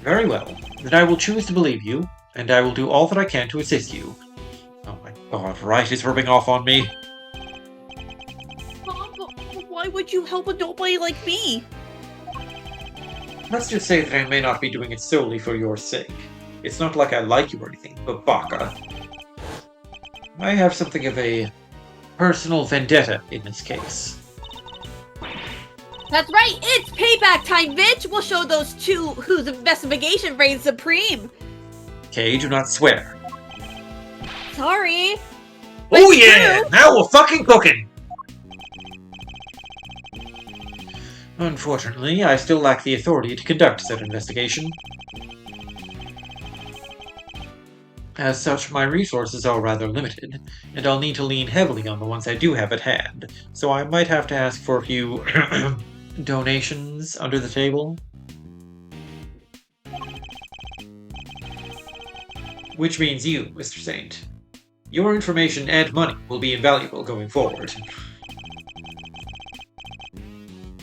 Very well. Then I will choose to believe you, and I will do all that I can to assist you. Oh my god, Wright is rubbing off on me. Mom, why would you help a nobody like me? Let's just say that I may not be doing it solely for your sake. It's not like I like you or anything, but Baka. I have something of a personal vendetta in this case. That's right, it's payback time, bitch! We'll show those two whose investigation reigns supreme. Okay, do not swear. Sorry. Oh yeah! Now we're fucking cooking! Unfortunately, I still lack the authority to conduct said investigation. As such, my resources are rather limited, and I'll need to lean heavily on the ones I do have at hand, so I might have to ask for a few donations under the table. Which means you, Mr. Saint. Your information and money will be invaluable going forward.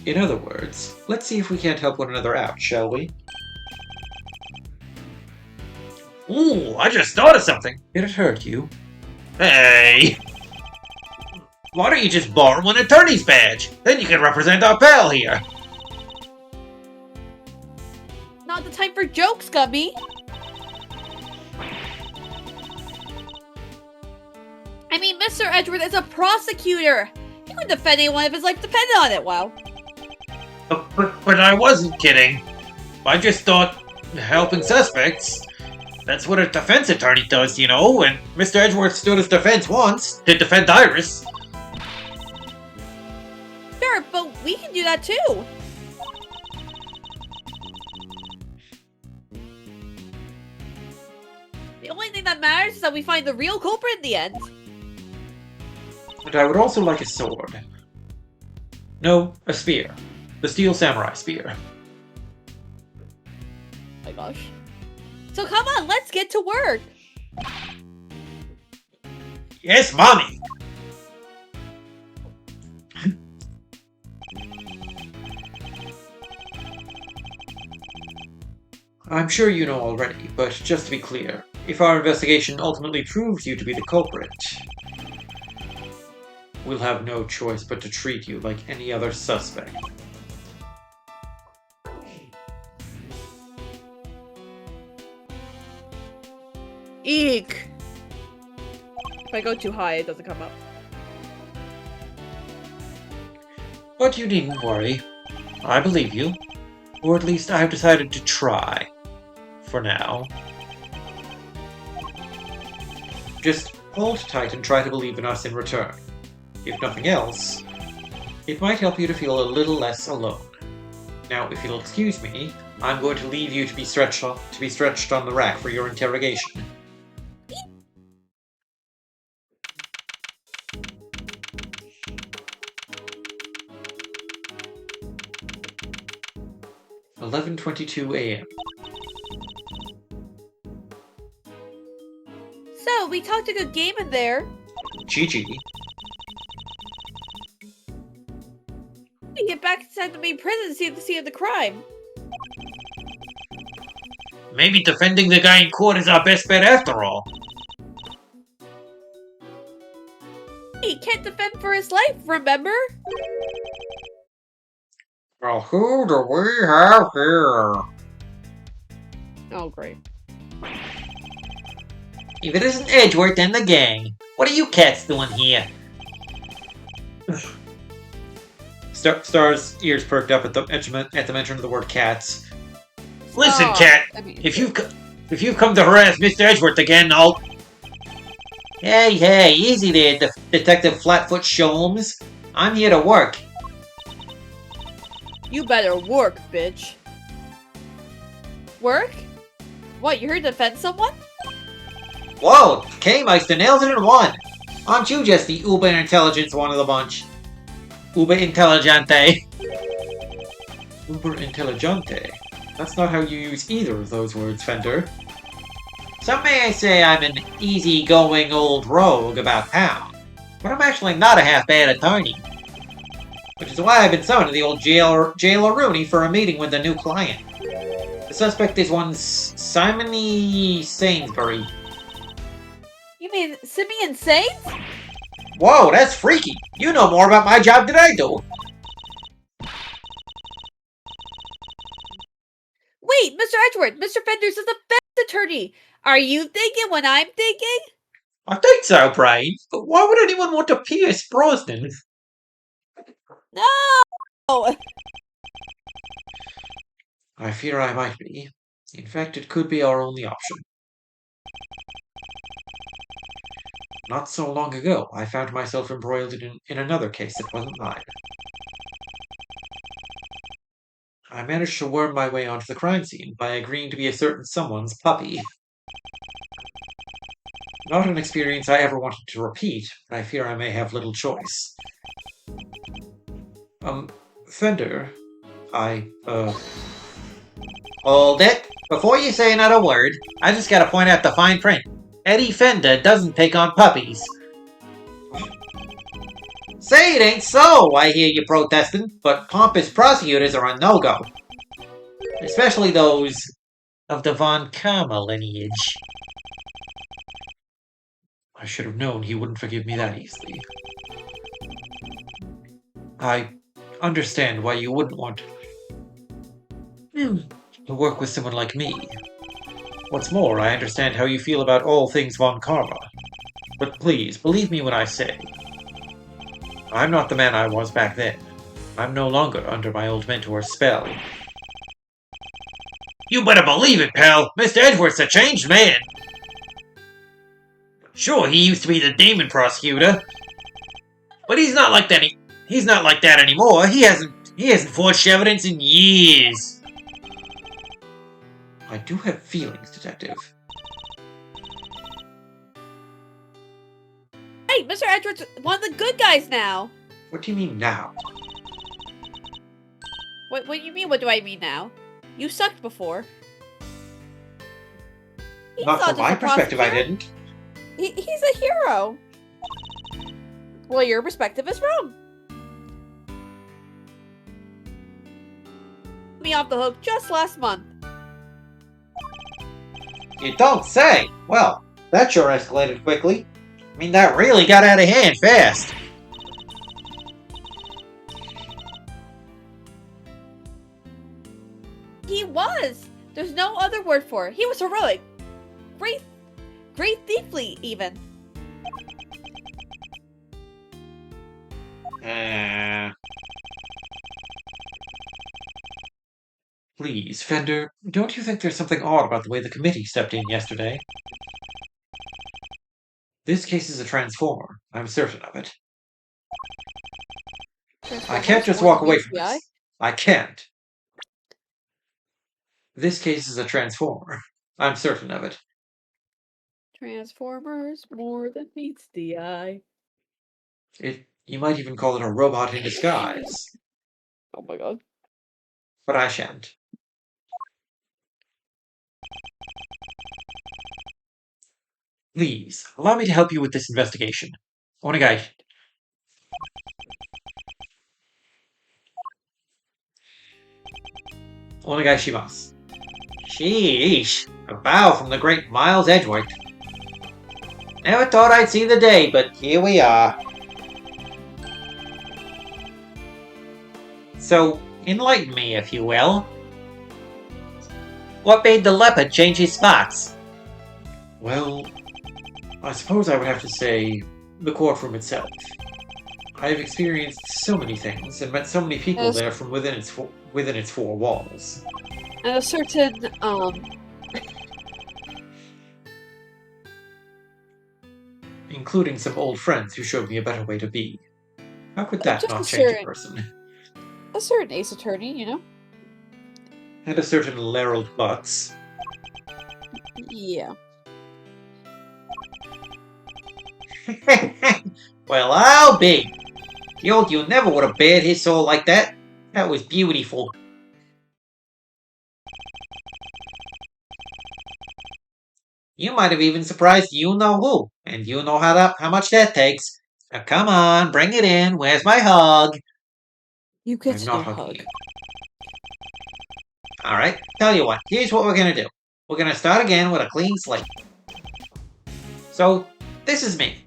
In other words, let's see if we can't help one another out, shall we? Ooh, I just thought of something. Did it hurt you? Hey! Why don't you just borrow an attorney's badge? Then you can represent our pal here. Not the time for jokes, Gummy. I mean, Mr. Edgeworth is a prosecutor. He would defend anyone if his life depended on it, well. But I wasn't kidding. I just thought helping suspects. That's what a defense attorney does, you know, and Mr. Edgeworth stood as defense once to defend Iris. Sure, but we can do that too. The only thing that matters is that we find the real culprit in the end. But I would also like a sword. No, a spear. The steel samurai spear. Oh my gosh. So come on, let's get to work. Yes, Mommy! I'm sure you know already, but just to be clear, if our investigation ultimately proves you to be the culprit, we'll have no choice but to treat you like any other suspect. Eek. If I go too high, it doesn't come up. But you needn't worry. I believe you. Or at least I've decided to try. For now. Just hold tight and try to believe in us in return. If nothing else, it might help you to feel a little less alone. Now, if you'll excuse me, I'm going to leave you to be stretched on the rack for your interrogation. $11:22 a.m. So, we talked a good game in there. GG. We get back inside the main prison to see the scene of the crime. Maybe defending the guy in court is our best bet after all. He can't defend for his life, remember? Well, who do we have here? Oh, great. If it isn't Edgeworth and the gang, what are you cats doing here? Star's ears perked up at the mention of the word cats. Listen, Oh, cat. I mean, If you've come to harass Mr. Edgeworth again, I'll... Hey, easy there, Detective Flatfoot Sholmes. I'm here to work. you better work, bitch. Work? What, you're here to defend someone? Whoa, K-Meister nails it in one. Aren't you just the uber intelligence one of the bunch? Uber intelligente. Uber intelligente? That's not how you use either of those words, Fender. Some may say I'm an easy-going old rogue about town, but I'm actually not a half-bad attorney. Which is why I've been summoned to the old jailer Rooney for a meeting with the new client. The suspect is one Simony Sainsbury. You mean Simeon Saints? Whoa, that's freaky! You know more about my job than I do! Wait, Mr. Edgeworth, Mr. Fenders is the best attorney. Are you thinking what I'm thinking? I think so, Brain, but why would anyone want to pierce Brosnan? No! I fear I might be. In fact, it could be our only option. Not so long ago, I found myself embroiled in another case that wasn't mine. I managed to worm my way onto the crime scene by agreeing to be a certain someone's puppy. Not an experience I ever wanted to repeat, but I fear I may have little choice. Fender, Hold it! Before you say another word, I just gotta point out the fine print. Eddie Fender doesn't take on puppies. Say it ain't so, I hear you protesting, but pompous prosecutors are a no-go. Especially those of the Von Karma lineage. I should have known he wouldn't forgive me that easily. I understand why you wouldn't want to work with someone like me. What's more, I understand how you feel about all things Von Karma. But please, believe me when I say, I'm not the man I was back then. I'm no longer under my old mentor's spell. You better believe it, pal! Mr. Edgeworth's a changed man! Sure, he used to be the demon prosecutor, but he's not like that. He's not like that anymore. He hasn't forged evidence in years. I do have feelings, Detective. Hey, Mr. Edgeworth's one of the good guys now. What do you mean now? What do you mean? What do I mean now? You sucked before. He's Not from just my a perspective, I prosecutor. didn't. He's a hero. Well, your perspective is wrong. Me off the hook just last month. You don't say! Well, that sure escalated quickly. I mean, that really got out of hand fast. He was. There's no other word for it. He was heroic. Great thiefly, even. Please, Fender, don't you think there's something odd about the way the committee stepped in yesterday? This case is a transformer. I'm certain of it. I can't just walk away from this. I can't. This case is a transformer. I'm certain of it. Transformers more than meets the eye. You might even call it a robot in disguise. Oh my god. But I shan't. Please, allow me to help you with this investigation. Onegai. Onegai shimasu. Sheesh, a bow from the great Miles Edgeworth. Never thought I'd see the day, but here we are. So, enlighten me, if you will. What made the leopard change his spots? Well, I suppose I would have to say the courtroom itself. I have experienced so many things and met so many people there from within its four walls. And a certain, including some old friends who showed me a better way to be. How could that Just not a change a certain- person? a certain ace attorney, you know? And a certain Larold Butts. Yeah. Well, I'll be. The old you never would have bared his soul like that. That was beautiful. You might have even surprised you-know-who, and you know how much that takes. Now come on, bring it in. Where's my hug? You get I'm no not hugging hug. you. Alright, tell you what, here's what we're gonna do. We're gonna start again with a clean slate. So, this is me.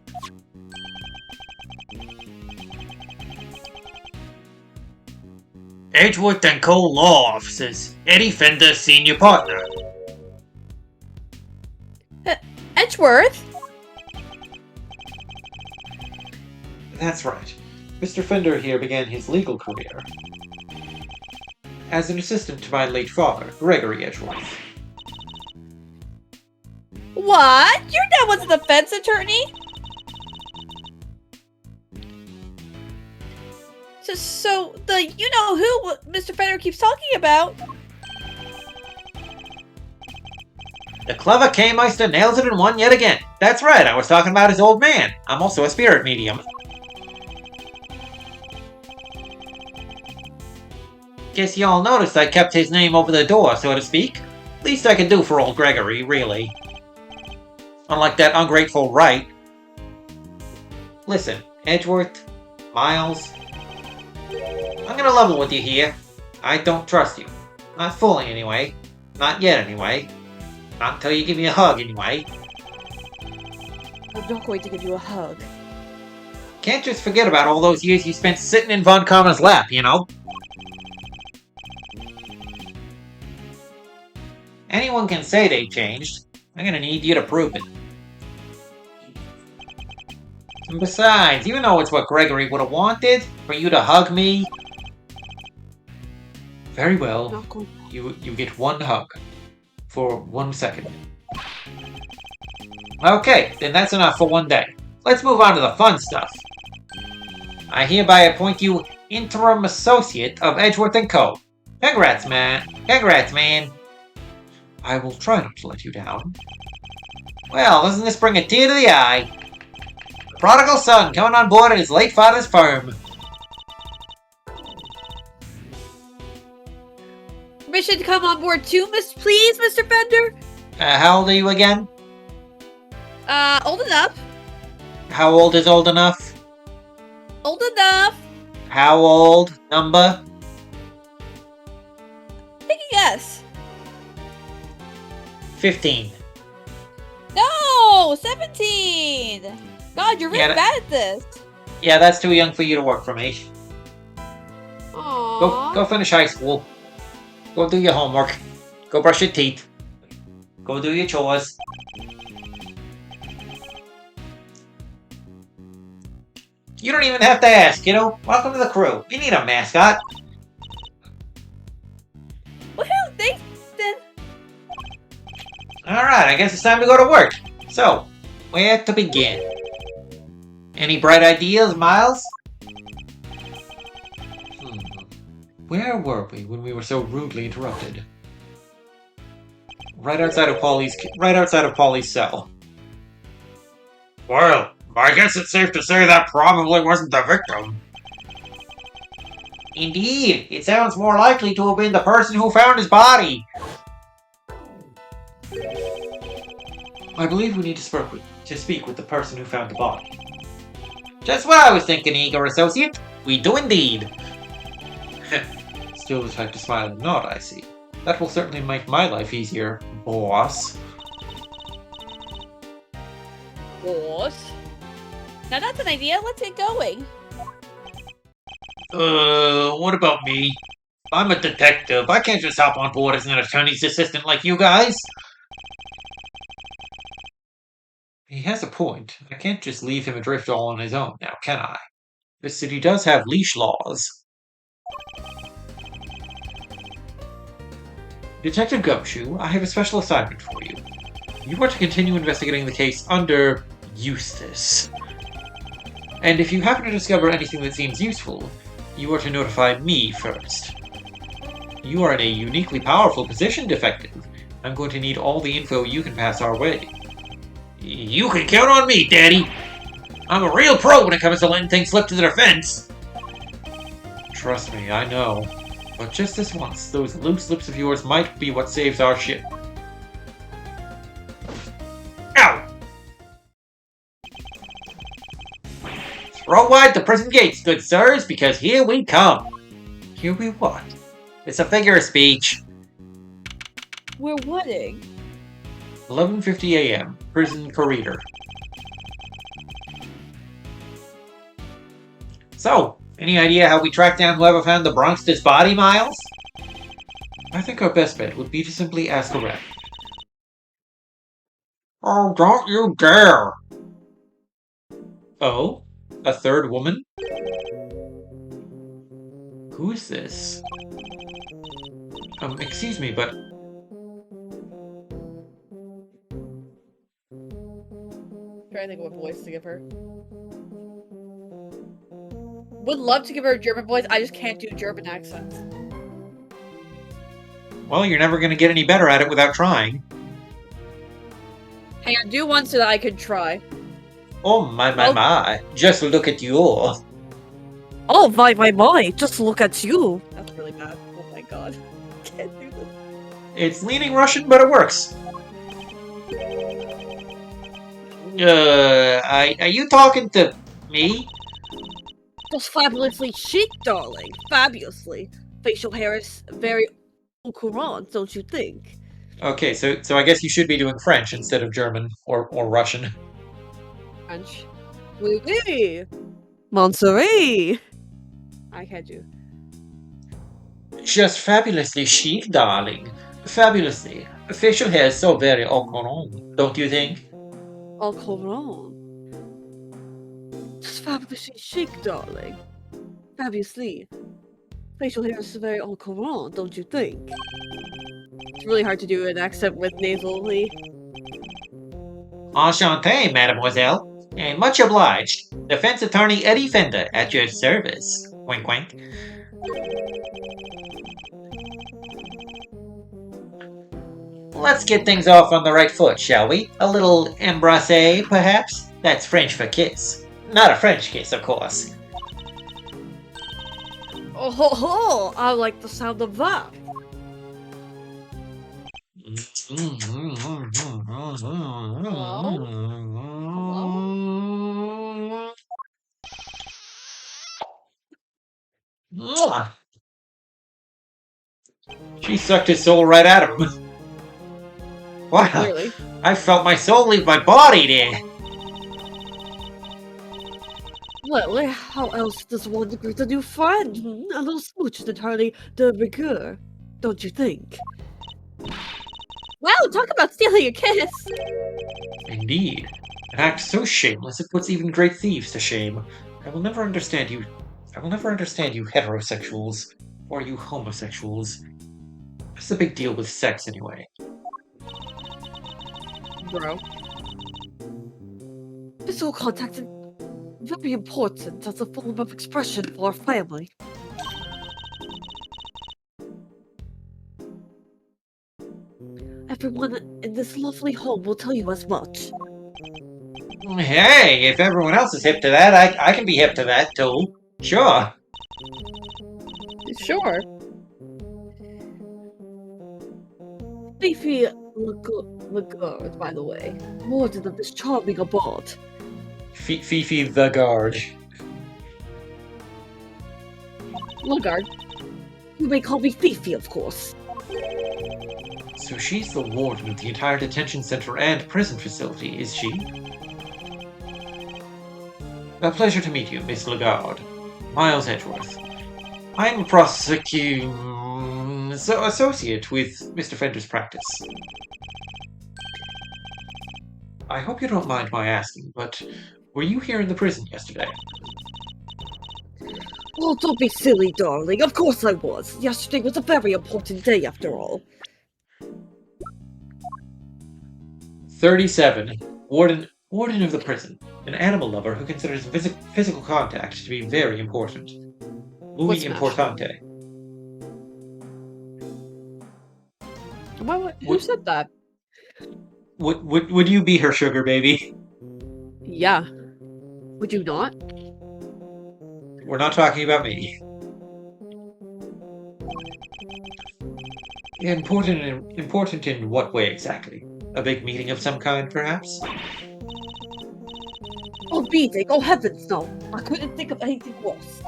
Edgeworth & Co. Law Offices. Eddie Fender, Senior Partner. Edgeworth? That's right. Mr. Fender here began his legal career as an assistant to my late father, Gregory Edgeworth. What? Your dad was a defense attorney? So the you-know-who Mr. Fenner keeps talking about. The clever K-Meister nails it in one yet again. That's right, I was talking about his old man. I'm also a spirit medium. Guess y'all noticed I kept his name over the door, so to speak. Least I could do for old Gregory, really. Unlike that ungrateful Wright. Listen, Edgeworth, Miles, I'm gonna level with you here. I don't trust you. Not fully, anyway. Not yet, anyway. Not until you give me a hug, anyway. I'm not going to give you a hug. Can't just forget about all those years you spent sitting in Von Karma's lap, you know? Anyone can say they changed. I'm gonna need you to prove it. And besides, you know it's what Gregory would have wanted, for you to hug me. Very well. Not going. You get one hug. For 1 second. Okay, then that's enough for one day. Let's move on to the fun stuff. I hereby appoint you Interim Associate of Edgeworth & Co. Congrats, man. Congrats, man. I will try not to let you down. Well, doesn't this bring a tear to the eye? The prodigal son coming on board at his late father's firm. Permission to come on board too, please, Mr. Fender? How old are you again? Old enough. How old is old enough? Old enough. How old? Number? Take a guess. 15. No, 17. God, you're really Yeah, bad at this. Yeah, that's too young for you to work for me. Aww. Go finish high school. Go do your homework. Go brush your teeth. Go do your chores. You don't even have to ask, kiddo. Welcome to the crew. We need a mascot. Woohoo! Thanks, then. Alright, I guess it's time to go to work. So, where to begin? Any bright ideas, Miles? Where were we when we were so rudely interrupted? Right outside of Polly's cell. Well, I guess it's safe to say that probably wasn't the victim. Indeed, it sounds more likely to have been the person who found his body. I believe we need to speak with the person who found the body. Just what I was thinking, eager associate. We do indeed. Still the type to smile and nod, I see. That will certainly make my life easier, boss. Boss. Now that's an idea. Let's get going. What about me? I'm a detective. I can't just hop on board as an attorney's assistant like you guys. He has a point. I can't just leave him adrift all on his own now, can I? This city does have leash laws. Detective Gumshoe, I have a special assignment for you. You are to continue investigating the case under Eustace. And if you happen to discover anything that seems useful, you are to notify me first. You are in a uniquely powerful position, Defective. I'm going to need all the info you can pass our way. You can count on me, Daddy! I'm a real pro when it comes to letting things slip to their fence! Trust me, I know. But just this once, those loose lips of yours might be what saves our ship. Ow! Throw wide the prison gates, good sirs, because here we come. Here we what? It's a figure of speech. We're wedding. 11:50 a.m. Prison corridor. So, any idea how we track down whoever found the Bronx's body, Miles? I think our best bet would be to simply ask around. Oh, don't you dare! Oh? A third woman? Who is this? Excuse me, but... Trying to think of what voice to give her. would love to give her a German voice. I just can't do German accents. Well, you're never going to get any better at it without trying. Hang on, do one so that I could try. Oh, my. Just look at you. Oh, my. Just look at you. That's really bad. Oh my god. Can't do this. It's leaning Russian, but it works. Are you talking to me? Just fabulously chic, darling. Fabulously. Facial hair is very au courant, don't you think? Okay, so I guess you should be doing French instead of German or Russian. French. Oui, oui. Monterey. I can't do. Just fabulously chic, darling. Fabulously. Facial hair is so very au courant, don't you think? Au courant. Just fabulously chic, darling. Fabulously. Facial hair is very au courant, don't you think? It's really hard to do an accent with nasally. Enchanté, mademoiselle. Much obliged. Defense attorney Eddie Fender at your service. Wink, wink. Let's get things off on the right foot, shall we? A little embrasse, perhaps? That's French for kiss. Not a French kiss, of course. Oh ho ho! I like the sound of that. Mwah. She sucked his soul right out of him. Wow, Clearly. I felt my soul leave my body there. Well, how else does one greet a new friend? A little smooch is entirely de rigueur, don't you think? Wow, talk about stealing a kiss! Indeed. An act so shameless it puts even great thieves to shame. I will never understand you heterosexuals. Or you homosexuals. What's the big deal with sex, anyway? Bro. Physical contact is very important as a form of expression for our family. Everyone in this lovely home will tell you as much. Hey, if everyone else is hip to that, I can be hip to that, too. Sure. Sure. Fifi Lagarde, by the way. Warden of this charming abode. Fifi the Guard. Lagarde. You may call me Fifi, of course. So she's the warden of the entire detention center and prison facility, is she? A pleasure to meet you, Miss Lagarde. Miles Edgeworth. I'm a associate with Mr. Fender's practice. I hope you don't mind my asking, but were you here in the prison yesterday? Oh, don't be silly, darling. Of course I was. Yesterday was a very important day, after all. 37. Warden of the prison. An animal lover who considers physical contact to be very important. Muy What's importante. Who said that? Would you be her sugar baby? Yeah. Would you not? We're not talking about me. Important in what way exactly? A big meeting of some kind, perhaps? Oh, beating! Oh, heavens, no! I couldn't think of anything worse.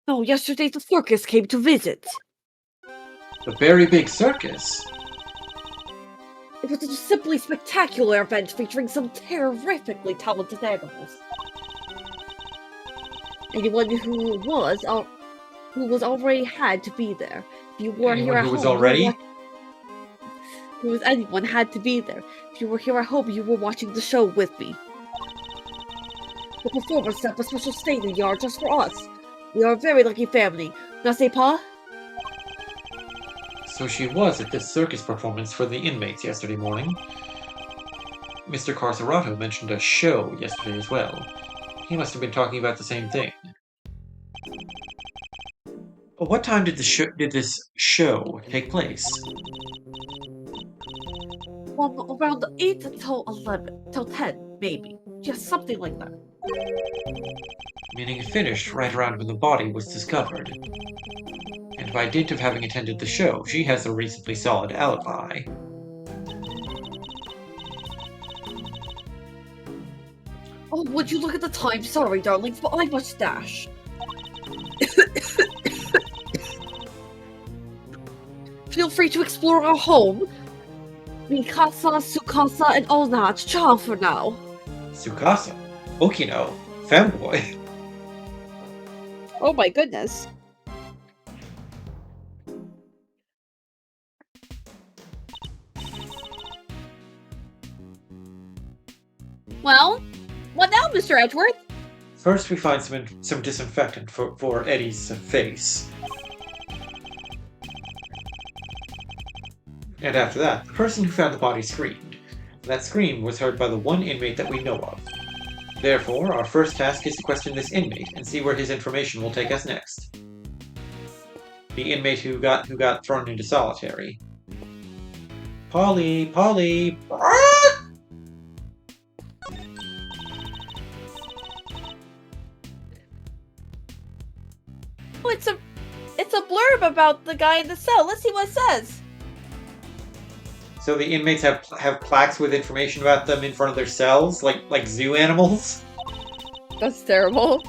No, yesterday the circus came to visit. A very big circus. It was a simply spectacular event featuring some terrifically talented animals. Anyone who was already had to be there. If you were Anyone here at who was home, already? anyone had to be there. If you were here at home, you were watching the show with me. The performers set up a special staging yard just for us. We are a very lucky family, n'est-ce pas? So she was at this circus performance for the inmates yesterday morning. Mr. Carcerato mentioned a show yesterday as well. He must have been talking about the same thing. What time did this show take place? Well, around 8 till 11, till 10, maybe. Just something like that. Meaning it finished right around when the body was discovered. And by dint of having attended the show, she has a reasonably solid alibi. Oh, would you look at the time? Sorry, darlings, but I must dash. Feel free to explore our home. Mikasa, Sukasa, and all that. Ciao for now. Tsukasa? Okino? Femboy? Oh my goodness. Well, what now, Mr. Edgeworth? First, we find some disinfectant for Eddie's face. And after that, the person who found the body screamed. That scream was heard by the one inmate that we know of. Therefore, our first task is to question this inmate and see where his information will take us next. The inmate who got thrown into solitary. Polly! Oh, it's a blurb about the guy in the cell. Let's see what it says. So the inmates have plaques with information about them in front of their cells, like zoo animals? That's terrible.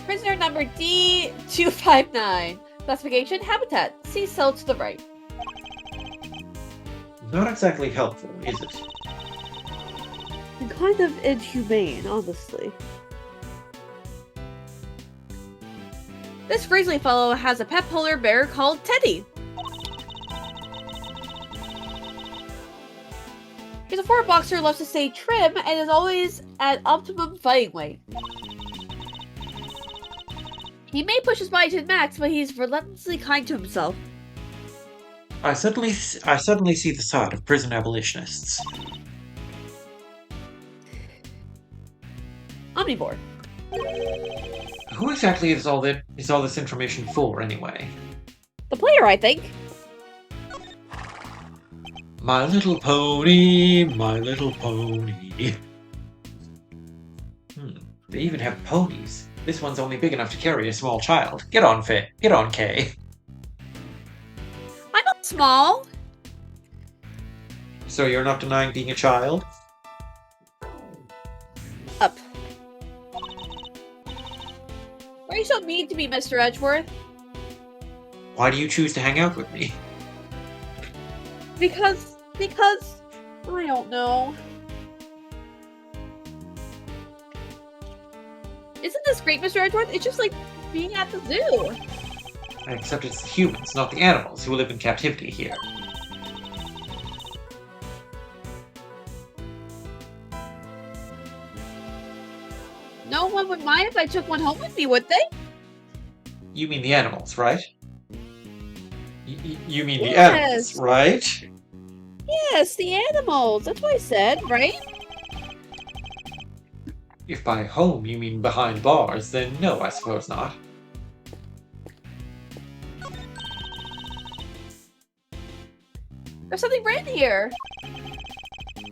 Prisoner number D259. Classification: Habitat. See cell to the right. Not exactly helpful, is it? And kind of inhumane, honestly. This grizzly fellow has a pet polar bear called Teddy. He's a former boxer who loves to stay trim and is always at optimum fighting weight. He may push his body to the max, but he's relentlessly kind to himself. I suddenly see the side of prison abolitionists. Omnivore. Who exactly is all this information for, anyway? The player, I think. My little pony, my little pony. They even have ponies. This one's only big enough to carry a small child. Get on, Kay. I'm not small. So you're not denying being a child? Up. Why are you so mean to me, Mr. Edgeworth? Why do you choose to hang out with me? Because, I don't know. Isn't this great, Mr. Edgeworth? It's just like being at the zoo. Except it's the humans, not the animals, who live in captivity here. No one would mind if I took one home with me, would they? You mean the animals, right? You mean the Yes. animals, right? Yes, the animals. That's what I said, right? If by home you mean behind bars, then no, I suppose not. There's something red here.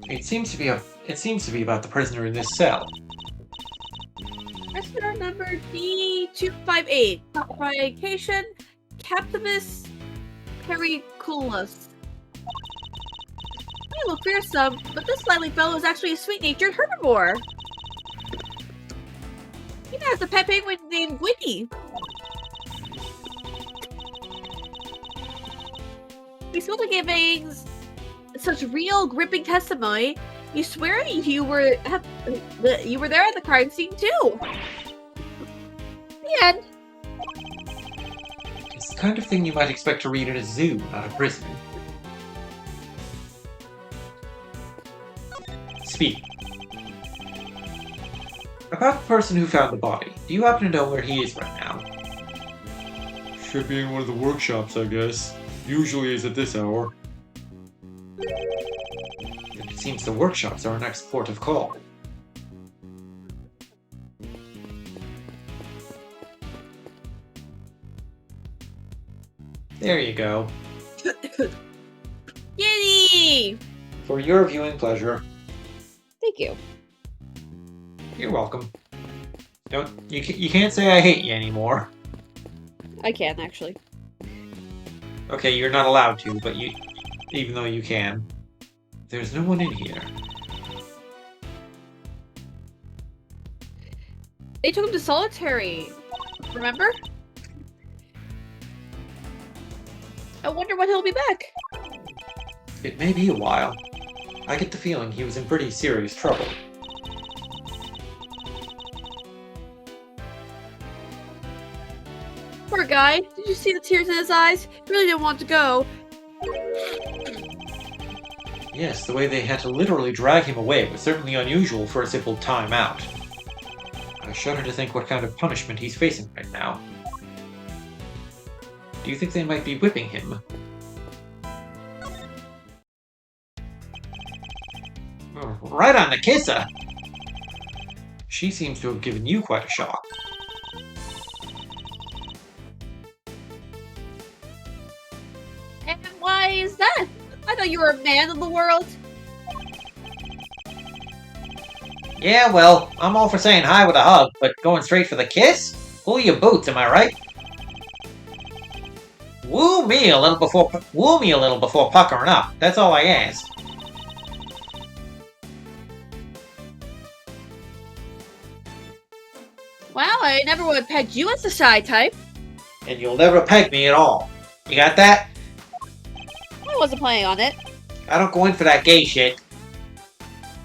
It seems to be about the prisoner in this cell. Prisoner number D258. Classification: Captivus periculus. May look fearsome, but this lively fellow is actually a sweet-natured herbivore. He has a pet penguin named Gwynny. He's still giving such real, gripping testimony. You swear you were there at the crime scene too. The end. It's the kind of thing you might expect to read in a zoo, not a prison. Speak. About the person who found the body, do you happen to know where he is right now? Should be in one of the workshops, I guess. Usually is at this hour. Then it seems the workshops are our next port of call. There you go. Yay! For your viewing pleasure. Thank you. You're welcome. You can't say I hate you anymore. I can, actually. Okay, you're not allowed to, but even though you can. There's no one in here. They took him to solitary. Remember? I wonder when he'll be back. It may be a while. I get the feeling he was in pretty serious trouble. Poor guy. Did you see the tears in his eyes? He really didn't want to go. Yes, the way they had to literally drag him away was certainly unusual for a simple time out. I shudder to think what kind of punishment he's facing right now. Do you think they might be whipping him? Oh, right on the kisser! She seems to have given you quite a shock. And why is that? I thought you were a man of the world. Yeah, well, I'm all for saying hi with a hug, but going straight for the kiss? Pull your boots, am I right? Woo me a little before puckering up. That's all I ask. Wow, I never would have pegged you as the shy type. And you'll never peg me at all. You got that? I wasn't planning on it. I don't go in for that gay shit.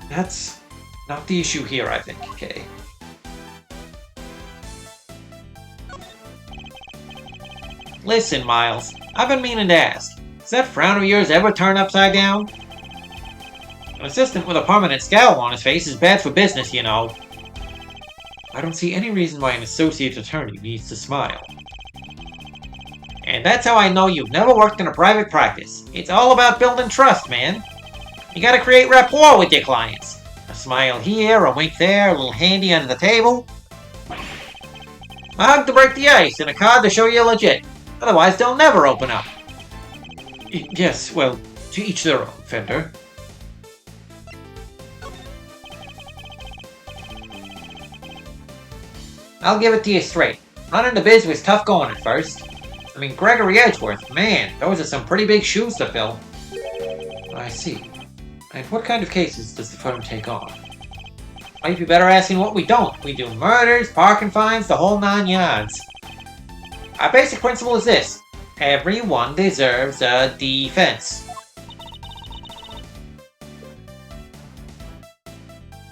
That's not the issue here, I think, okay? Listen, Miles, I've been meaning to ask. Does that frown of yours ever turn upside down? An assistant with a permanent scowl on his face is bad for business, you know. I don't see any reason why an associate attorney needs to smile. And that's how I know you've never worked in a private practice. It's all about building trust, man. You gotta create rapport with your clients. A smile here, a wink there, a little handy under the table. A hug to break the ice, and a card to show you're legit. Otherwise, they'll never open up. Yes, well, to each their own, Fender. I'll give it to you straight. Running the biz was tough going at first. I mean, Gregory Edgeworth, man, those are some pretty big shoes to fill. I see. And what kind of cases does the firm take on? Might be better asking what we don't. We do murders, parking fines, the whole 9 yards. Our basic principle is this. Everyone deserves a defense.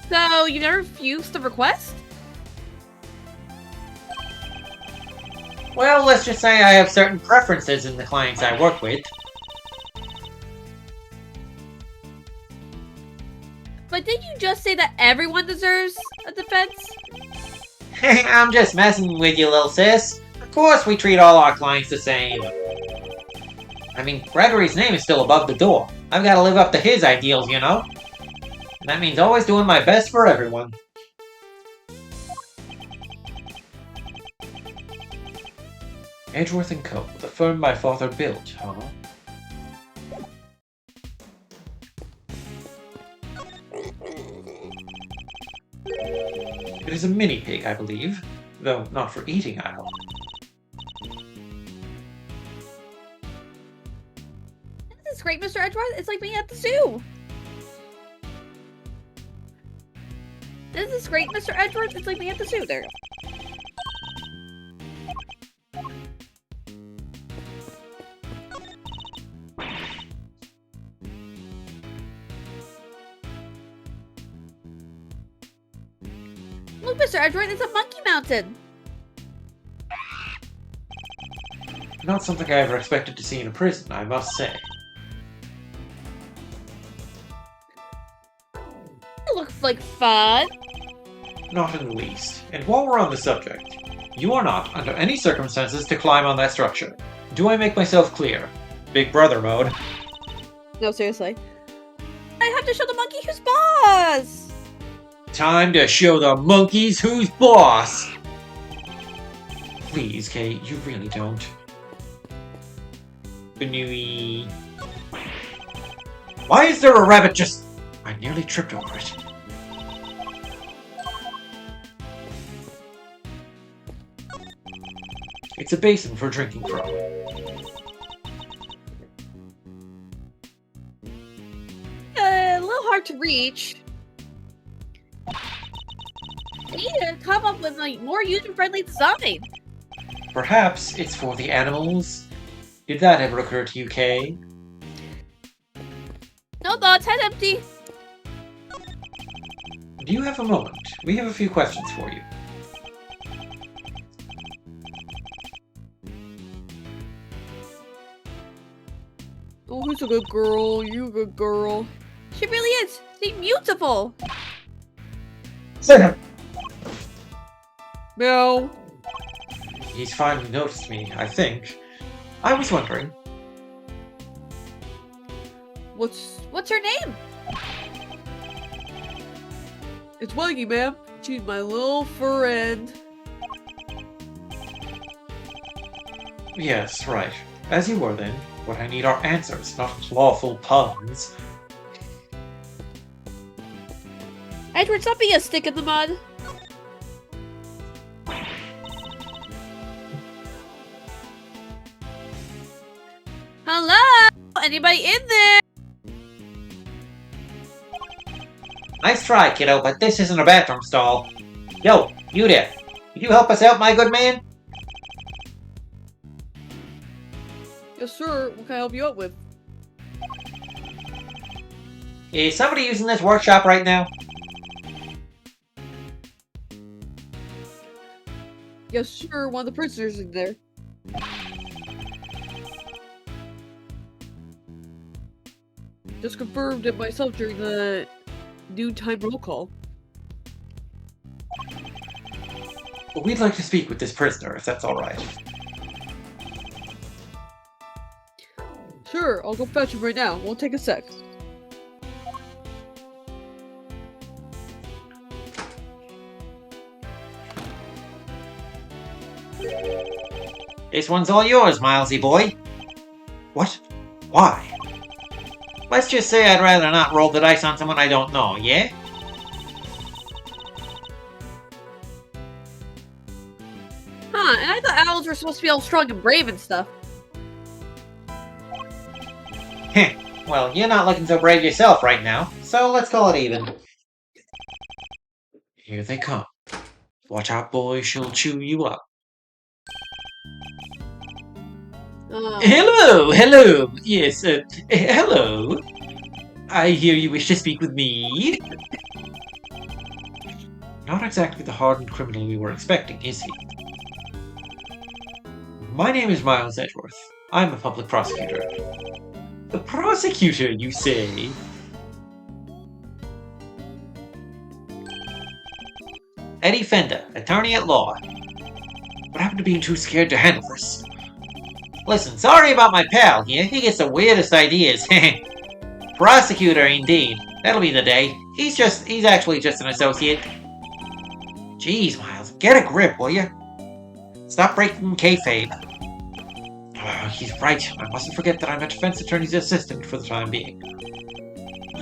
So, you never refused the request? Well, let's just say I have certain preferences in the clients I work with. But did you just say that everyone deserves a defense? I'm just messing with you, little sis. Of course we treat all our clients the same. I mean, Gregory's name is still above the door. I've got to live up to his ideals, you know? And that means always doing my best for everyone. Edgeworth & Co., the firm my father built, huh? It is a mini pig, I believe. Though not for eating, I hope. This is great, Mr. Edgeworth. It's like being at the zoo. This is great, Mr. Edgeworth. It's like being at the zoo. There. Look, Mr. Edgeworth, it's a monkey mountain. Not something I ever expected to see in a prison, I must say. It looks like fun. Not in the least. And while we're on the subject, you are not, under any circumstances, to climb on that structure. Do I make myself clear? Big brother mode. No, seriously. I have time to show the monkey who's boss! Time to show the monkeys who's boss! Please, Kate, you really don't. Banooey. Why is there a rabbit just... I nearly tripped over it. It's a basin for drinking from. A little hard to reach. I need to come up with a more user-friendly design. Perhaps it's for the animals? Did that ever occur to you, Kay? No thoughts, head empty. Do you have a moment? We have a few questions for you. Oh, who's a good girl? You a good girl. She really is. She's beautiful. Meow. He's finally noticed me, I think. I was wondering. What's her name? It's Waggy, ma'am. She's my little friend. Yes, right. As you were then. What I need are answers, not lawful puns. Edward, stop being a stick in the mud. Hello? Anybody in there? Nice try, kiddo, but this isn't a bathroom stall. Yo, you there. Could you help us out, my good man? Yes, sir. What can I help you out with? Is somebody using this workshop right now? Yes, sir. One of the prisoners in there. Just confirmed it myself during the noontime roll call. We'd like to speak with this prisoner, if that's alright. Sure, I'll go fetch him right now. Won't take a sec. This one's all yours, Milesy boy. What? Why? Let's just say I'd rather not roll the dice on someone I don't know, yeah? Huh, and I thought owls were supposed to be all strong and brave and stuff. Heh. Well, you're not looking so brave yourself right now, so let's call it even. Here they come. Watch out, boy, she'll chew you up. Hello, hello. Yes, hello. I hear you wish to speak with me. Not exactly the hardened criminal we were expecting, is he? My name is Miles Edgeworth. I'm a public prosecutor. The prosecutor, you say? Eddie Fender, attorney at law. What happened to being too scared to handle this? Listen, sorry about my pal here. He gets the weirdest ideas. Prosecutor, indeed. That'll be the day. He's actually just an associate. Jeez, Miles, get a grip, will you? Stop breaking kayfabe. Oh, he's right. I mustn't forget that I'm a defense attorney's assistant for the time being.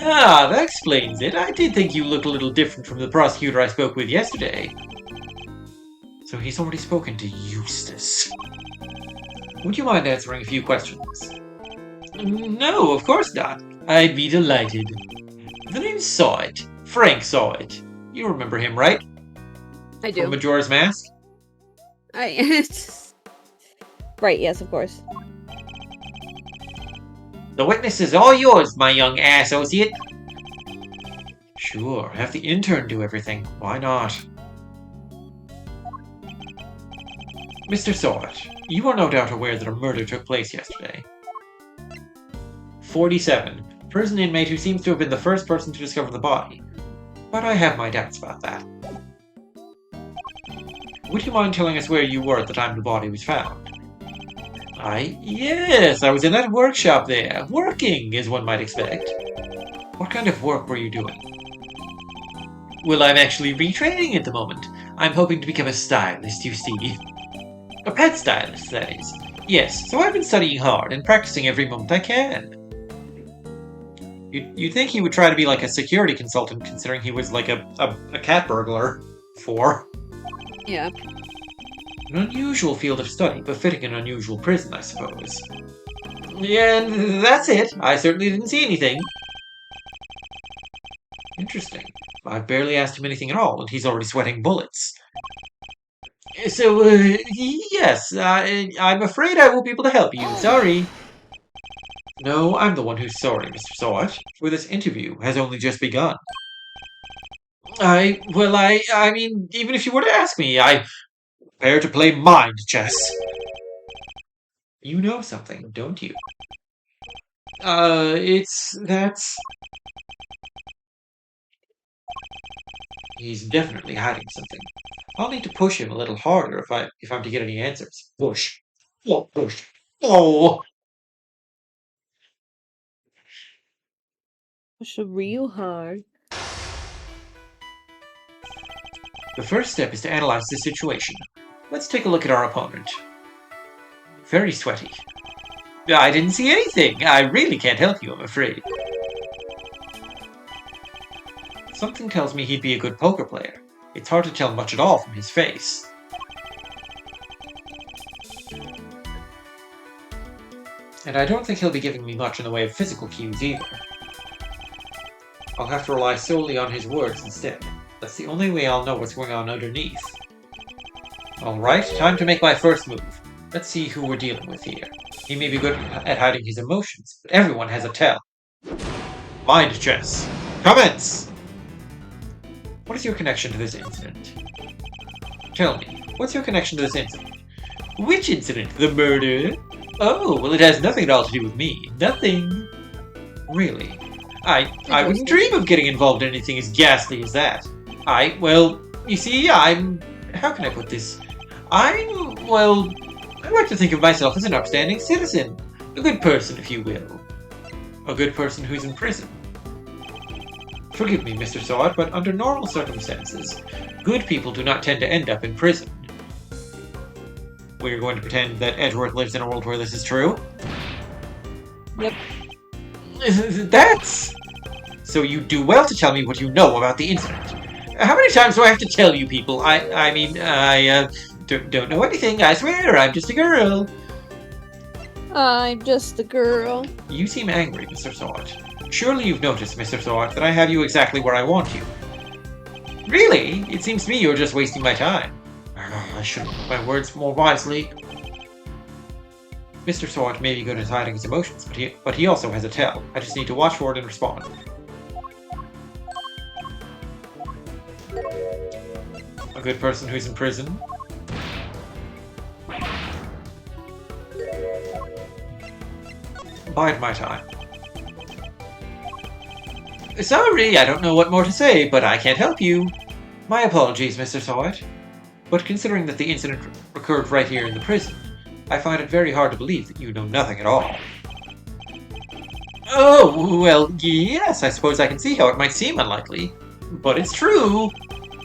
Ah, that explains it. I did think you looked a little different from the prosecutor I spoke with yesterday. So he's already spoken to Eustace. Would you mind answering a few questions? No, of course not. I'd be delighted. The name Saw It. Frank Saw It. You remember him, right? I do. From Majora's Mask? Right, yes, of course. The witness is all yours, my young associate. Sure, have the intern do everything. Why not? Mr. Sawit, you are no doubt aware that a murder took place yesterday. 47. Prison inmate who seems to have been the first person to discover the body. But I have my doubts about that. Would you mind telling us where you were at the time the body was found? Yes, I was in that workshop there, working, as one might expect. What kind of work were you doing? Well, I'm actually retraining at the moment. I'm hoping to become a stylist, you see. A pet stylist, that is. Yes, so I've been studying hard and practicing every moment I can. You'd think he would try to be like a security consultant, considering he was like a cat burglar. Yeah. An unusual field of study, befitting an unusual prison, I suppose. Yeah, and that's it. I certainly didn't see anything. Interesting. I've barely asked him anything at all, and he's already sweating bullets. So, yes, I'm afraid I won't be able to help you. Sorry. No, I'm the one who's sorry, Mr. Sawat, for this interview has only just begun. I mean, even if you were to ask me, I'm prepared to play mind chess. You know something, don't you? That's... He's definitely hiding something. I'll need to push him a little harder if I'm to get any answers. Push. Oh, push. Oh! Push real hard. The first step is to analyze the situation. Let's take a look at our opponent. Very sweaty. I didn't see anything. I really can't help you, I'm afraid. Something tells me he'd be a good poker player. It's hard to tell much at all from his face. And I don't think he'll be giving me much in the way of physical cues either. I'll have to rely solely on his words instead. That's the only way I'll know what's going on underneath. Alright, time to make my first move. Let's see who we're dealing with here. He may be good at hiding his emotions, but everyone has a tell. Mind chess. Commence! What is your connection to this incident? Tell me, what's your connection to this incident? Which incident? The murder? Oh, well, it has nothing at all to do with me. Nothing. Really? I wouldn't dream of getting involved in anything as ghastly as that. Well, you see, how can I put this? I like to think of myself as an upstanding citizen. A good person, if you will. A good person who's in prison. Forgive me, Mr. Sawat, but under normal circumstances, good people do not tend to end up in prison. We're going to pretend that Edgeworth lives in a world where this is true? Yep. That's... So you do well to tell me what you know about the incident. How many times do I have to tell you people? I don't know anything, I swear, I'm just a girl. I'm just a girl. You seem angry, Mr. Sawat. Surely you've noticed, Mr. Sawat, that I have you exactly where I want you. Really? It seems to me you're just wasting my time. I should have put my words more wisely. Mr. Sawat may be good at hiding his emotions, but he also has a tell. I just need to watch for it and respond. A good person who's in prison. Bide my time. Sorry, I don't know what more to say, but I can't help you. My apologies, Mr. Sawat. But considering that the incident occurred right here in the prison, I find it very hard to believe that you know nothing at all. Oh, well, yes, I suppose I can see how it might seem unlikely. But it's true.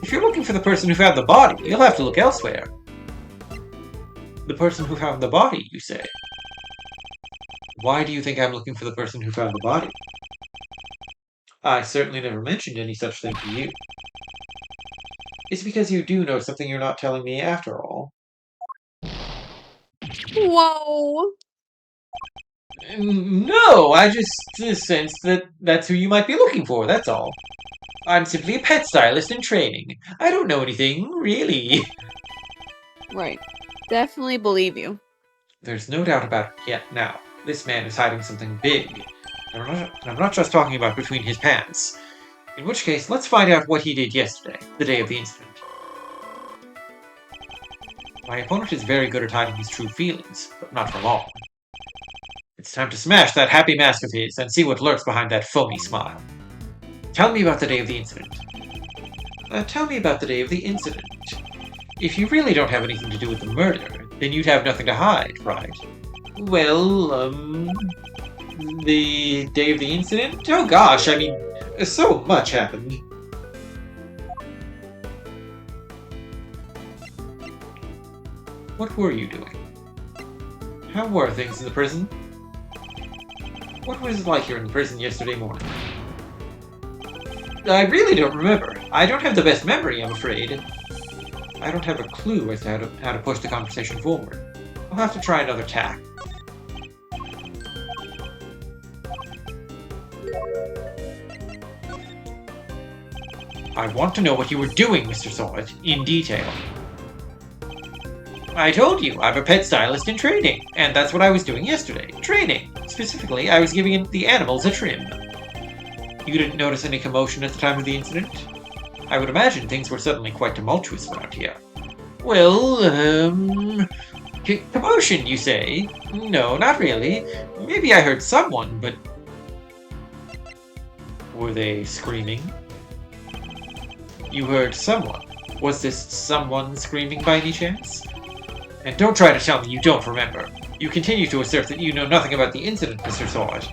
If you're looking for the person who found the body, you'll have to look elsewhere. The person who found the body, you say? Why do you think I'm looking for the person who found the body? I certainly never mentioned any such thing to you. It's because you do know something you're not telling me after all. Whoa. No, I just sensed that that's who you might be looking for, that's all. I'm simply a pet stylist in training. I don't know anything, really. Right. Definitely believe you. There's no doubt about it yet now. This man is hiding something big. And I'm not just talking about between his pants. In which case, let's find out what he did yesterday, the day of the incident. My opponent is very good at hiding his true feelings, but not for long. It's time to smash that happy mask of his and see what lurks behind that phony smile. Tell me about the day of the incident. Tell me about the day of the incident. If you really don't have anything to do with the murder, then you'd have nothing to hide, right? Well, The day of the incident? Oh gosh, I mean, so much happened. What were you doing? How were things in the prison? What was it like here in the prison yesterday morning? I really don't remember. I don't have the best memory, I'm afraid. I don't have a clue as to how to push the conversation forward. I'll have to try another tack. I want to know what you were doing, Mr. Sawit, in detail. I told you, I'm a pet stylist in training, and that's what I was doing yesterday. Training. Specifically, I was giving the animals a trim. You didn't notice any commotion at the time of the incident? I would imagine things were suddenly quite tumultuous around here. Well, commotion, you say? No, not really. Maybe I heard someone, but... Were they screaming? You heard someone. Was this someone screaming by any chance? And don't try to tell me you don't remember. You continue to assert that you know nothing about the incident, Mr. Sword.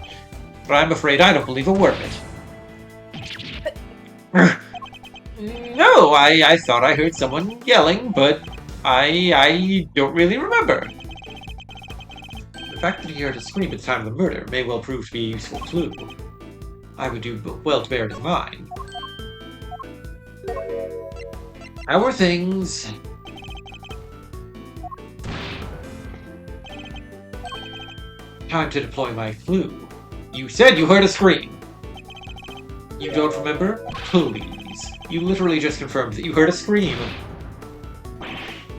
But I'm afraid I don't believe a word of it. No, I thought I heard someone yelling, but I don't really remember. The fact that he heard a scream at the time of the murder may well prove to be a useful clue. I would do well to bear it in mind. How are things? Time to deploy my clue. You said you heard a scream. You don't remember? Please. You literally just confirmed that you heard a scream.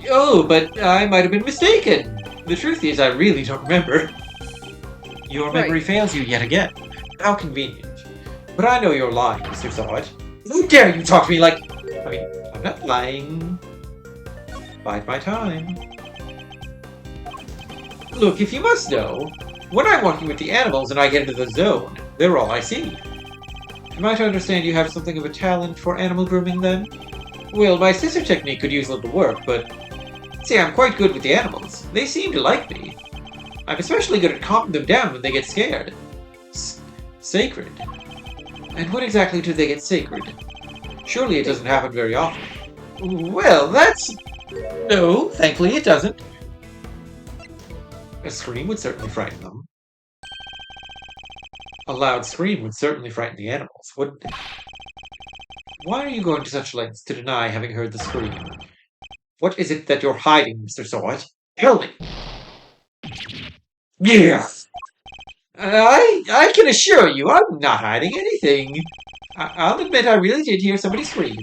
Oh, but I might have been mistaken. The truth is, I really don't remember. Your memory fails you yet again. How convenient. But I know you're lying, Mr. Sawit. How dare you talk to me like... I mean, I'm not lying. Bide my time. Look, if you must know, when I'm working with the animals and I get into the zone, they're all I see. Am I to understand you have something of a talent for animal grooming, then? Well, my scissor technique could use a little work, but... See, I'm quite good with the animals. They seem to like me. I'm especially good at calming them down when they get scared. Sacred? And when exactly do they get sacred? Surely it doesn't happen very often. Well, that's... No, thankfully it doesn't. A scream would certainly frighten them. A loud scream would certainly frighten the animals, wouldn't it? Why are you going to such lengths to deny having heard the scream? What is it that you're hiding, Mr. Sawit? Tell me! Yeah! I can assure you I'm not hiding anything. I'll admit I really did hear somebody scream,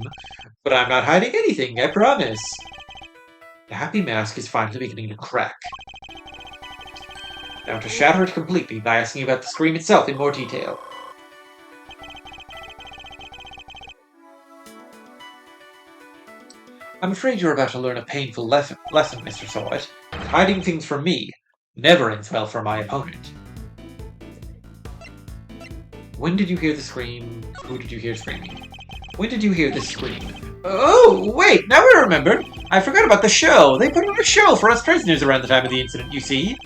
but I'm not hiding anything, I promise. The happy mask is finally beginning to crack. Now to shatter it completely by asking about the scream itself in more detail. I'm afraid you're about to learn a painful lesson, Mr. Sawit. Hiding things from me never ends well for my opponent. When did you hear the scream? Who did you hear screaming? When did you hear the scream? Oh, wait, now I remember. I forgot about the show. They put on a show for us prisoners around the time of the incident, you see.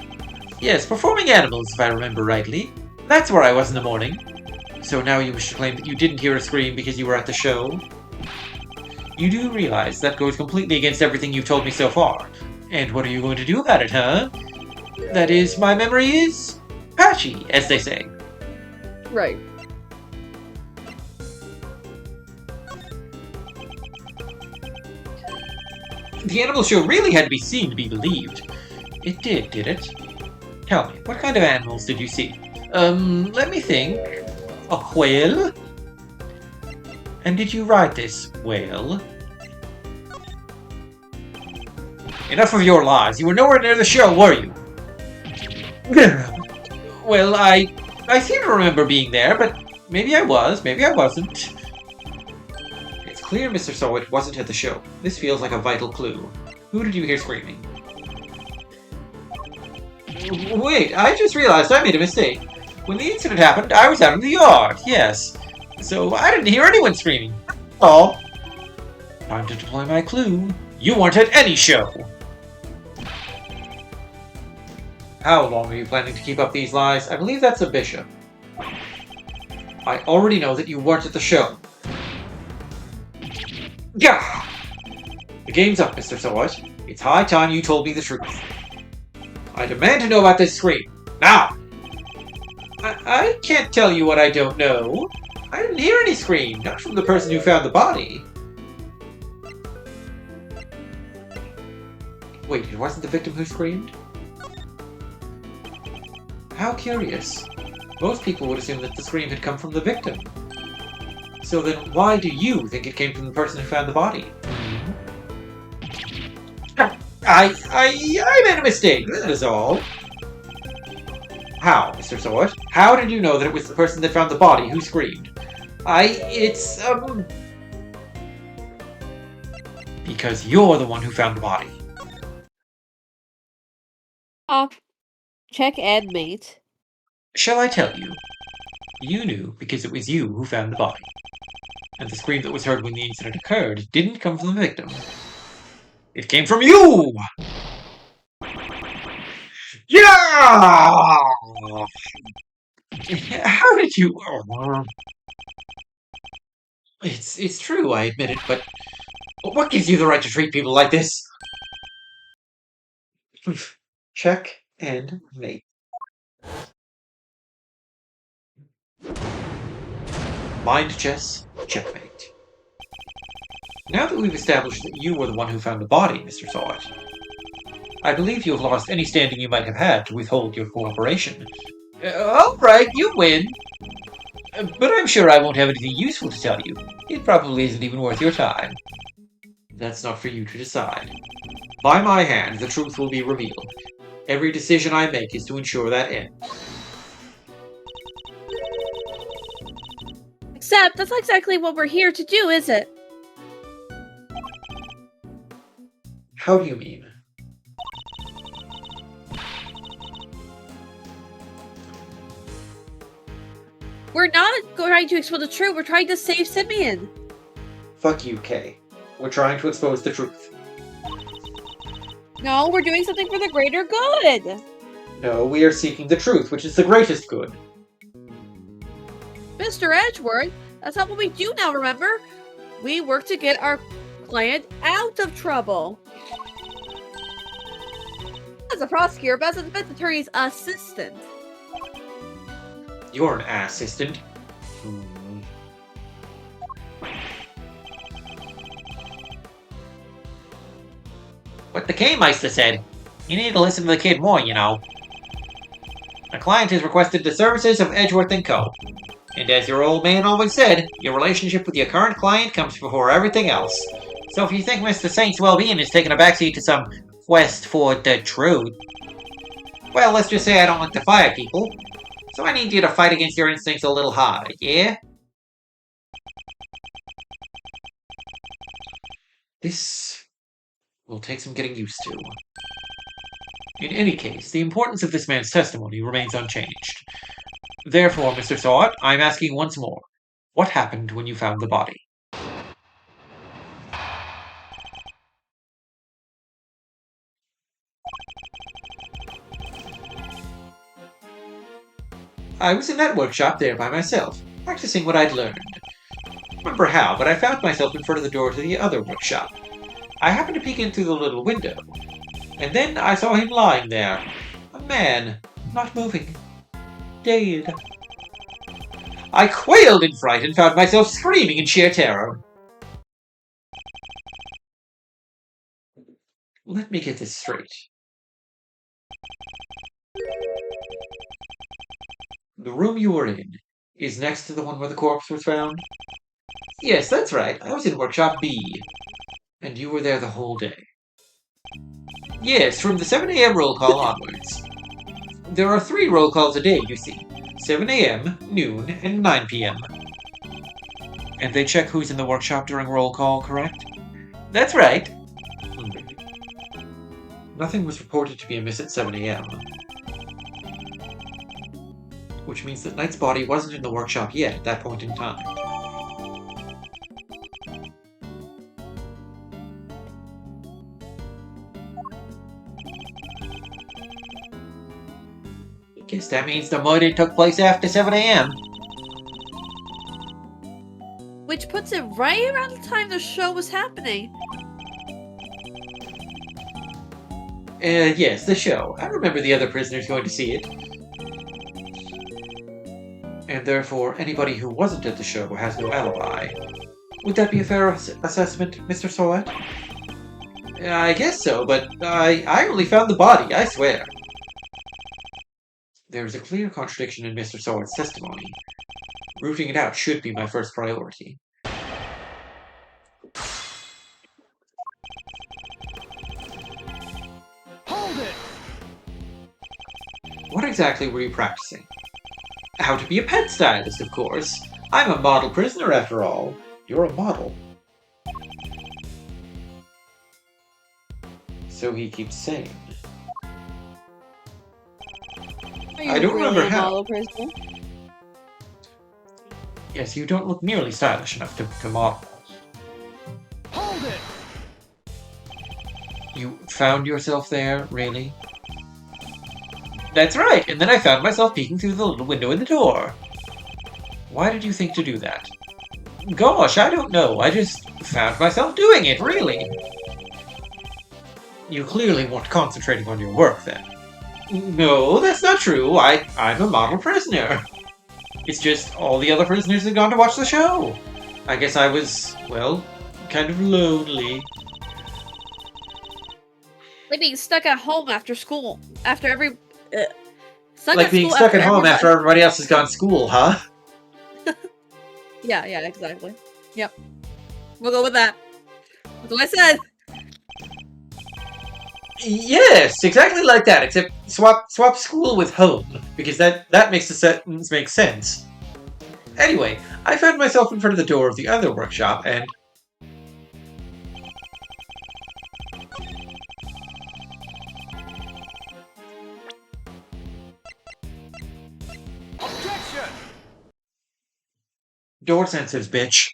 Yes, performing animals, if I remember rightly. That's where I was in the morning. So now you wish to claim that you didn't hear a scream because you were at the show? You do realize that goes completely against everything you've told me so far. And what are you going to do about it, huh? That is, my memory is... patchy, as they say. Right. The animal show really had to be seen to be believed. It did it? Tell me, what kind of animals did you see? Let me think. A whale? And did you ride this whale? Enough of your lies. You were nowhere near the show, were you? Well, I seem to remember being there, but maybe I was, maybe I wasn't. It's clear Mr. Sawit wasn't at the show. This feels like a vital clue. Who did you hear screaming? Wait, I just realized I made a mistake. When the incident happened, I was out in the yard, yes. So I didn't hear anyone screaming. Oh. Time to deploy my clue. You weren't at any show. How long are you planning to keep up these lies? I believe that's a bishop. I already know that you weren't at the show. Yeah! The game's up, Mr. Sword. It's high time you told me the truth. I demand to know about this scream. Now! I can't tell you what I don't know. I didn't hear any scream, not from the person who found the body. Wait, it wasn't the victim who screamed? How curious. Most people would assume that the scream had come from the victim. So then why do you think it came from the person who found the body? I made a mistake, that is all. How, Mr. Sword? How did you know that it was the person that found the body who screamed? Because you're the one who found the body. Check admate. Shall I tell you? You knew because it was you who found the body. And the scream that was heard when the incident occurred didn't come from the victim. It came from you! Yeah! How did you... It's true, I admit it, but what gives you the right to treat people like this? Check and mate. Mind chess, checkmate. Now that we've established that you were the one who found the body, Mr. Sword, I believe you have lost any standing you might have had to withhold your cooperation. Alright, you win. But I'm sure I won't have anything useful to tell you. It probably isn't even worth your time. That's not for you to decide. By my hand, the truth will be revealed. Every decision I make is to ensure that end. Except, that's not exactly what we're here to do, is it? How do you mean? We're not trying to expose the truth, we're trying to save Simeon. Fuck you, Kay. We're trying to expose the truth. No, we're doing something for the greater good. No, we are seeking the truth, which is the greatest good. Mr. Edgeworth, that's not what we do now, remember? We work to get our client out of trouble. As a prosecutor, but as a defense attorney's assistant. You're an assistant. What the K-Meister said. You need to listen to the kid more, you know. The client has requested the services of Edgeworth & Co. And as your old man always said, your relationship with your current client comes before everything else. So if you think Mr. Saint's well-being is taking a backseat to some quest for the truth, well, let's just say I don't like to fire people. So I need you to fight against your instincts a little harder, yeah? This will take some getting used to. In any case, the importance of this man's testimony remains unchanged. Therefore, Mr. Sword, I'm asking once more, what happened when you found the body? I was in that workshop there by myself, practicing what I'd learned. Remember how, but I found myself in front of the door to the other workshop. I happened to peek in through the little window, and then I saw him lying there. A man, not moving. Dead. I quailed in fright and found myself screaming in sheer terror. Let me get this straight. The room you were in is next to the one where the corpse was found? Yes, that's right. I was in workshop B. And you were there the whole day? Yes, from the 7 a.m. roll call onwards. There are 3 roll calls a day, you see. 7 a.m., noon, and 9 p.m. And they check who's in the workshop during roll call, correct? That's right. Nothing was reported to be amiss at 7 a.m. Which means that Knight's body wasn't in the workshop yet at that point in time. Guess that means the murder took place after 7 a.m. Which puts it right around the time the show was happening. Yes, the show. I remember the other prisoners going to see it. And therefore, anybody who wasn't at the show has no alibi. Would that be a fair assessment, Mr. Soet? I guess so, but I only found the body, I swear. There is a clear contradiction in Mr. Soet's testimony. Rooting it out should be my first priority. Hold it! What exactly were you practicing? How to be a pet stylist, of course. I'm a model prisoner, after all. You're a model. So he keeps saying. I don't remember how. Yes, you don't look nearly stylish enough to model. Hold it! You found yourself there, really? That's right, and then I found myself peeking through the little window in the door. Why did you think to do that? Gosh, I don't know. I just found myself doing it, really. You clearly weren't concentrating on your work, then. No, that's not true. I'm a model prisoner. It's just all the other prisoners had gone to watch the show. I guess I was, well, kind of lonely. Like being stuck at home after school. After every... Like being stuck at home after everybody else has gone to school, huh? Yeah, exactly. Yep. We'll go with that. That's what I said. Yes, exactly like that, except swap school with home, because that makes the sentence make sense. Anyway, I found myself in front of the door of the other workshop, and... Objection! Door sensors, bitch.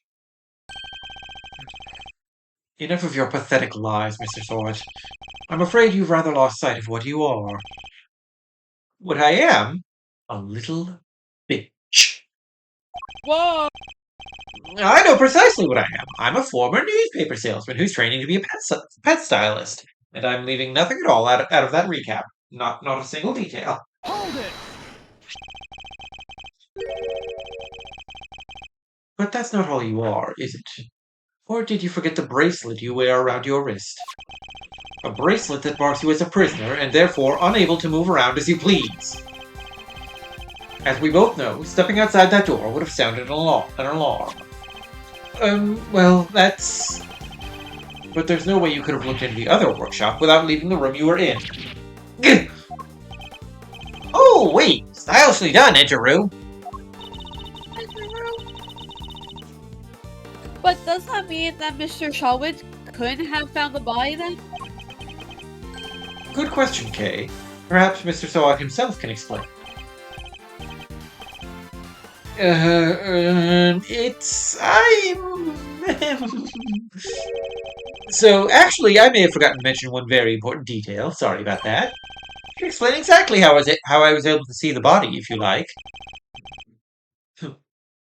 Enough of your pathetic lies, Mr. Sword. I'm afraid you've rather lost sight of what you are. What I am? A little bitch. Whoa! I know precisely what I am. I'm a former newspaper salesman who's training to be a pet stylist. And I'm leaving nothing at all out of that recap. Not a single detail. Hold it! But that's not all you are, is it? Or did you forget the bracelet you wear around your wrist? A bracelet that marks you as a prisoner, and therefore unable to move around as you please. As we both know, stepping outside that door would have sounded an alarm. Well, that's... But there's no way you could have looked into the other workshop without leaving the room you were in. Oh, wait! Stylishly done, Edgeworth. But does that mean that Mr. Shawwood couldn't have found the body then? Good question, Kay. Perhaps Mr. Soak himself can explain. So, actually, I may have forgotten to mention one very important detail. Sorry about that. I can explain exactly how I was able to see the body, if you like.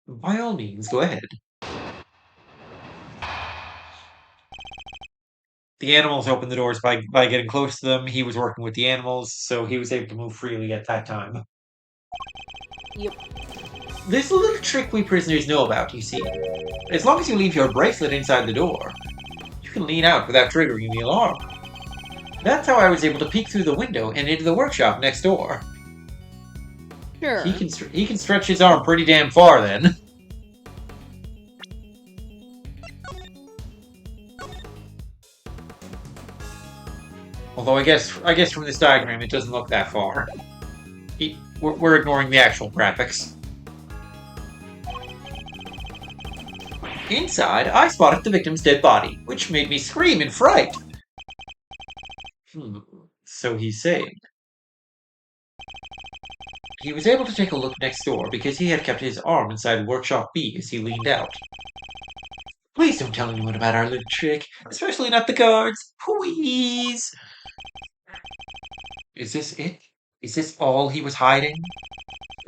By all means, go ahead. The animals opened the doors by getting close to them. He was working with the animals, so he was able to move freely at that time. Yep. There's a little trick we prisoners know about, you see. As long as you leave your bracelet inside the door, you can lean out without triggering the alarm. That's how I was able to peek through the window and into the workshop next door. Sure. He can stretch his arm pretty damn far then. Although I guess from this diagram it doesn't look that far. We're ignoring the actual graphics. Inside, I spotted the victim's dead body, which made me scream in fright. So he's saying. He was able to take a look next door because he had kept his arm inside Workshop B as he leaned out. Please don't tell anyone about our little trick, especially not the guards. Please! Is this it? Is this all he was hiding?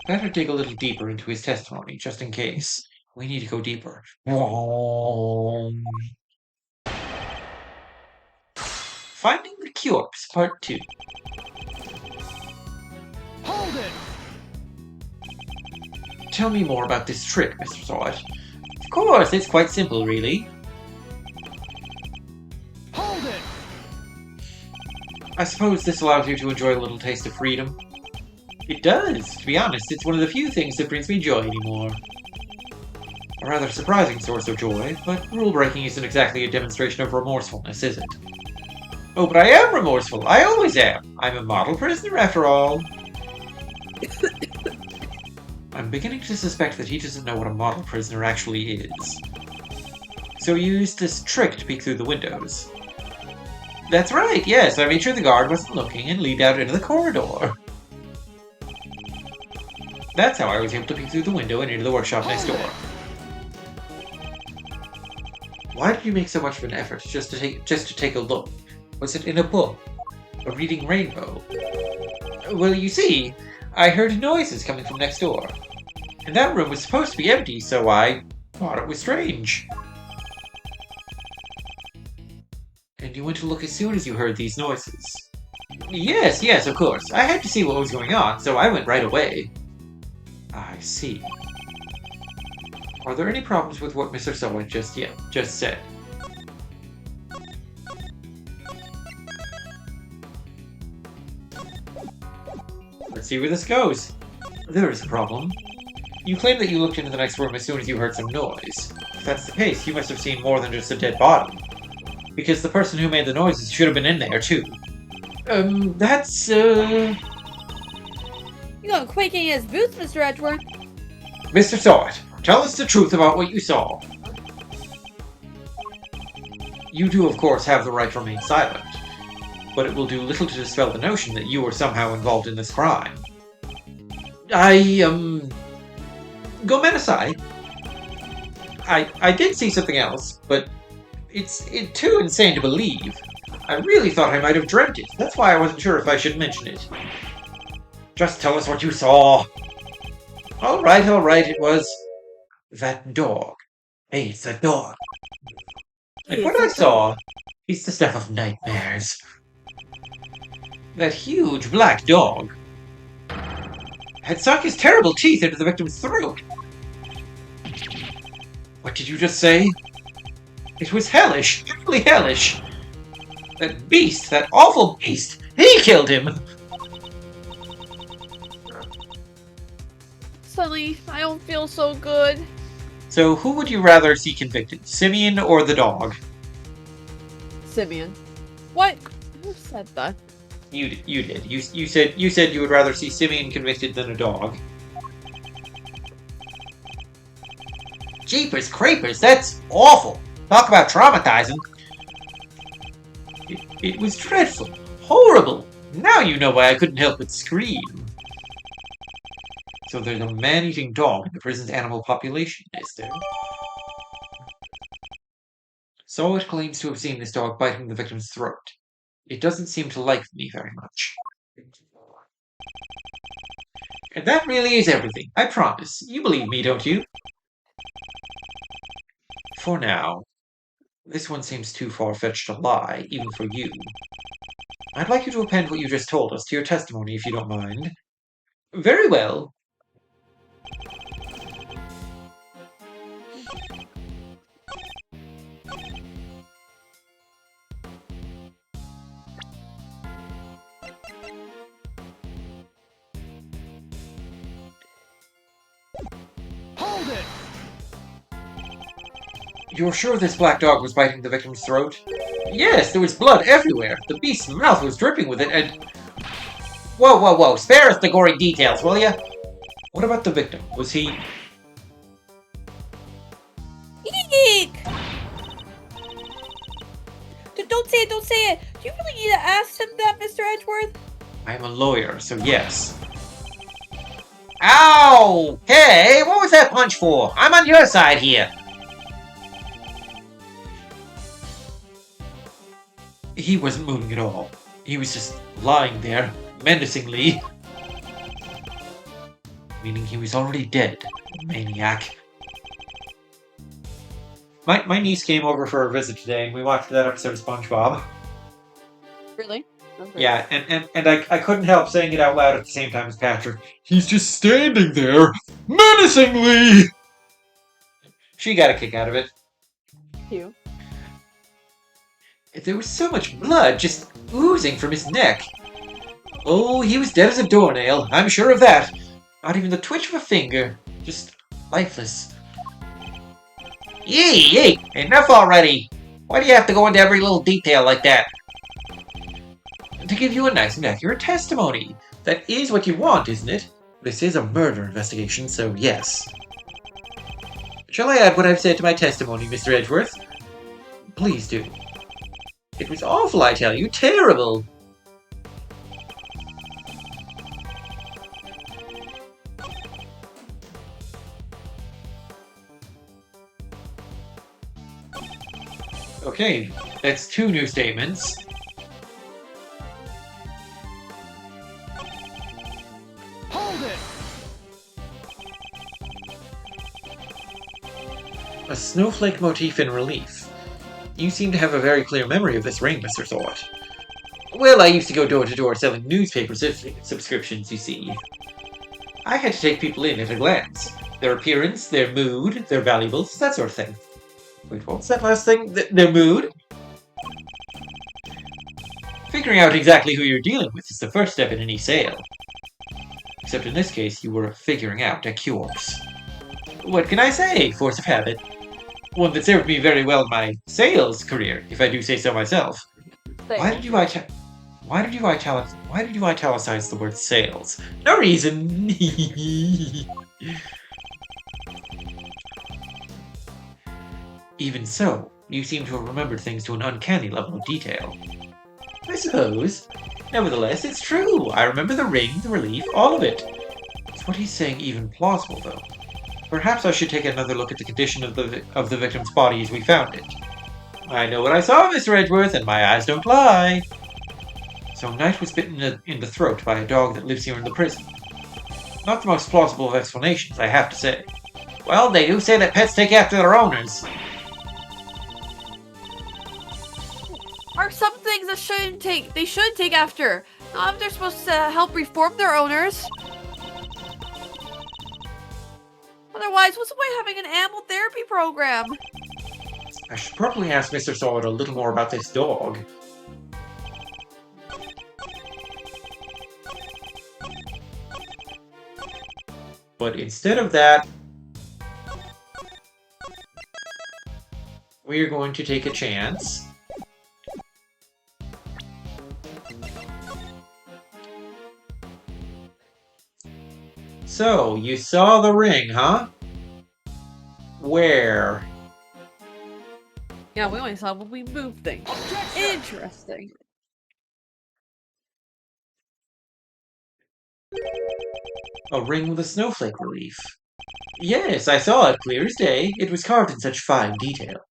Better dig a little deeper into his testimony, just in case. We need to go deeper. Finding the Corpse, Part 2. Hold it! Tell me more about this trick, Mr. Sawat. Of course, it's quite simple, really. Hold it! I suppose this allows you to enjoy a little taste of freedom. It does. To be honest, it's one of the few things that brings me joy anymore. A rather surprising source of joy, but rule breaking isn't exactly a demonstration of remorsefulness, is it? Oh, but I am remorseful. I always am. I'm a model prisoner after all. I'm beginning to suspect that he doesn't know what a model prisoner actually is. So you used this trick to peek through the windows. That's right, yes. I made sure the guard wasn't looking and leaned out into the corridor. That's how I was able to peek through the window and into the workshop next door. Why did you make so much of an effort just to take a look? Was it in a book? A reading rainbow? Well, you see, I heard noises coming from next door. And that room was supposed to be empty, so I thought it was strange. And you went to look as soon as you heard these noises? Yes, of course. I had to see what was going on, so I went right away. I see. Are there any problems with what Mr. Sawat just said? Let's see where this goes. There is a problem. You claim that you looked into the next room as soon as you heard some noise. If that's the case, you must have seen more than just a dead body. Because the person who made the noises should have been in there, too. You got quaking in his boots, Mr. Edgeworth. Mr. Sawat, tell us the truth about what you saw. You do, of course, have the right to remain silent. But it will do little to dispel the notion that you were somehow involved in this crime. Go men aside. I did see something else, but it's too insane to believe. I really thought I might have dreamt it. That's why I wasn't sure if I should mention it. Just tell us what you saw. All right, it was that dog. Hey, it's a dog. And what I saw is the stuff of nightmares. That huge black dog had sunk his terrible teeth into the victim's throat. What did you just say? It was hellish, truly hellish. That beast, that awful beast, he killed him. Suddenly, I don't feel so good. So who would you rather see convicted, Simeon or the dog? Simeon. What? Who said that? You did. You said you would rather see Simeon convicted than a dog. Jeepers creepers, that's awful. Talk about traumatizing. It was dreadful. Horrible. Now you know why I couldn't help but scream. So there's a man-eating dog in the prison's animal population, is there? Sawat claims to have seen this dog biting the victim's throat. It doesn't seem to like me very much. And that really is everything, I promise. You believe me, don't you? For now. This one seems too far-fetched to lie, even for you. I'd like you to append what you just told us to your testimony, if you don't mind. Very well. Hold it! You're sure this black dog was biting the victim's throat? Yes, there was blood everywhere. The beast's mouth was dripping with it, and... Whoa. Spare us the gory details, will ya? What about the victim? Was he... Eek! Don't say it! Do you really need to ask him that, Mr. Edgeworth? I'm a lawyer, so yes. Ow! Hey, what was that punch for? I'm on your side here. He wasn't moving at all. He was just lying there, menacingly. meaning he was already dead. Maniac. My niece came over for a visit today, and we watched that episode of SpongeBob. Really? Okay. Yeah, and I couldn't help saying it out loud at the same time as Patrick. He's just standing there, menacingly! She got a kick out of it. Cute. There was so much blood just oozing from his neck. Oh, he was dead as a doornail, I'm sure of that. Not even the twitch of a finger. Just lifeless. Yee! Enough already! Why do you have to go into every little detail like that? To give you a nice and accurate testimony. That is what you want, isn't it? This is a murder investigation, so yes. Shall I add what I've said to my testimony, Mr. Edgeworth? Please do. It was awful, I tell you. Terrible! Okay, that's 2 new statements. Hold it! A snowflake motif in relief. You seem to have a very clear memory of this ring, Mr. Thought. Well, I used to go door to door selling newspaper subscriptions, you see. I had to take people in at a glance. Their appearance, their mood, their valuables, that sort of thing. Wait, what was that last thing? Their mood? Figuring out exactly who you're dealing with is the first step in any sale. Except in this case, you were figuring out a corpse. What can I say? Force of habit. One that served me very well in my sales career, if I do say so myself. Why did you italicize the word sales? No reason. Even so, you seem to have remembered things to an uncanny level of detail. I suppose. Nevertheless, it's true. I remember the ring, the relief, all of it. Is what he's saying even plausible, though? Perhaps I should take another look at the condition of the victim's body as we found it. I know what I saw, Mr. Edgeworth, and my eyes don't lie. So Knight was bitten in the throat by a dog that lives here in the prison. Not the most plausible of explanations, I have to say. Well, they do say that pets take after their owners. Are some things that they should take after. Not if they're supposed to help reform their owners. Otherwise, what's the point of having an animal therapy program? I should probably ask Mr. Solid a little more about this dog. But instead of that, we are going to take a chance. So, you saw the ring, huh? Where? Yeah, we only saw when we moved things. Interesting. A ring with a snowflake relief. Yes, I saw it clear as day. It was carved in such fine detail.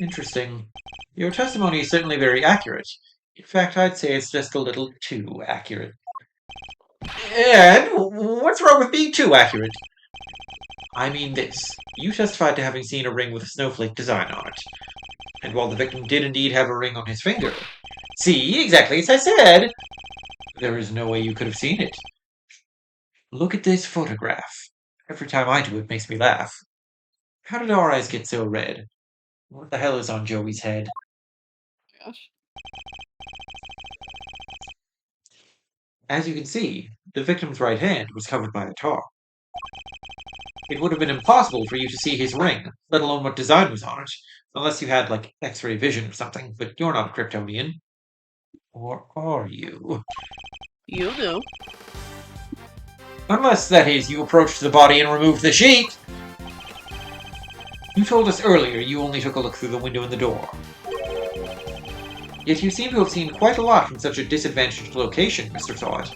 Interesting. Your testimony is certainly very accurate. In fact, I'd say it's just a little too accurate. And what's wrong with being too accurate? I mean this. You testified to having seen a ring with a snowflake design on it. And while the victim did indeed have a ring on his finger, see, exactly as I said, there is no way you could have seen it. Look at this photograph. Every time I do it makes me laugh. How did our eyes get so red? What the hell is on Joey's head? Gosh. As you can see, the victim's right hand was covered by a tar. It would have been impossible for you to see his ring, let alone what design was on it, unless you had, like, X-ray vision or something, but you're not a Kryptonian. Or are you? You knew. Unless, that is, you approached the body and removed the sheet! You told us earlier you only took a look through the window in the door. Yet you seem to have seen quite a lot from such a disadvantaged location, Mr. Todd.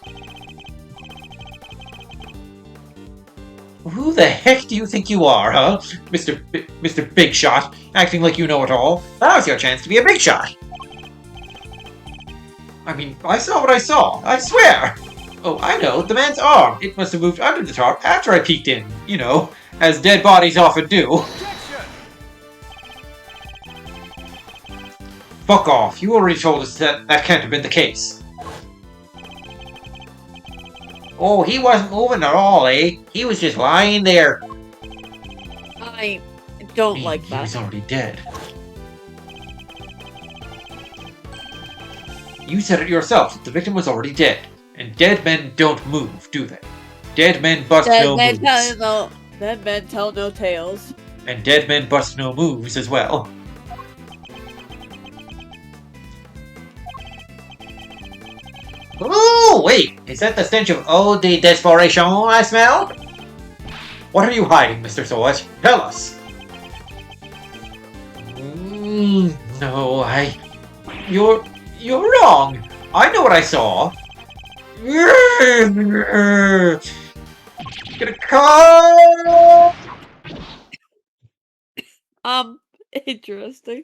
Who the heck do you think you are, huh? Mr. Big Shot, acting like you know it all. Now's your chance to be a big shot! I mean, I saw what I saw, I swear! Oh, I know. The man's arm. It must have moved under the tarp after I peeked in. You know, as dead bodies often do. Objection! Fuck off. You already told us that can't have been the case. Oh, he wasn't moving at all, eh? He was just lying there. I don't Mean like he that. was already dead. You said it yourself that the victim was already dead. And dead men don't move, do they? Dead men bust no moves. Dead men tell no tales. And dead men bust no moves as well. Oh, wait! Is that the stench of eau de desperation I smell? What are you hiding, Mr. Sword? Tell us! No, You're wrong! I know what I saw! Get a car! Interesting.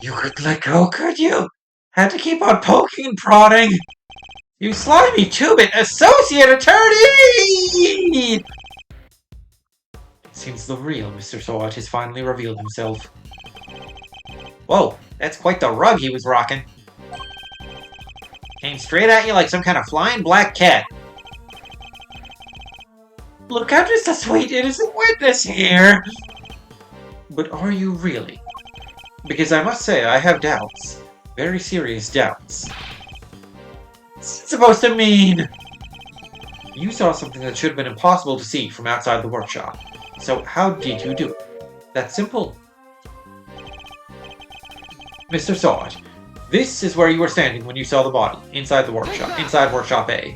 You could let go, could you? Had to keep on poking and prodding. You slimy two-bit associate attorney! Seems the real Mr. Sword has finally revealed himself. Whoa, that's quite the rug he was rocking. Came straight at you like some kind of flying black cat. Look, I'm just a sweet innocent witness here. But are you really? Because I must say, I have doubts. Very serious doubts. What's it supposed to mean? You saw something that should have been impossible to see from outside the workshop. So how did you do it? That's simple. Mr. Sword, this is where you were standing when you saw the body, inside the workshop, inside Workshop A.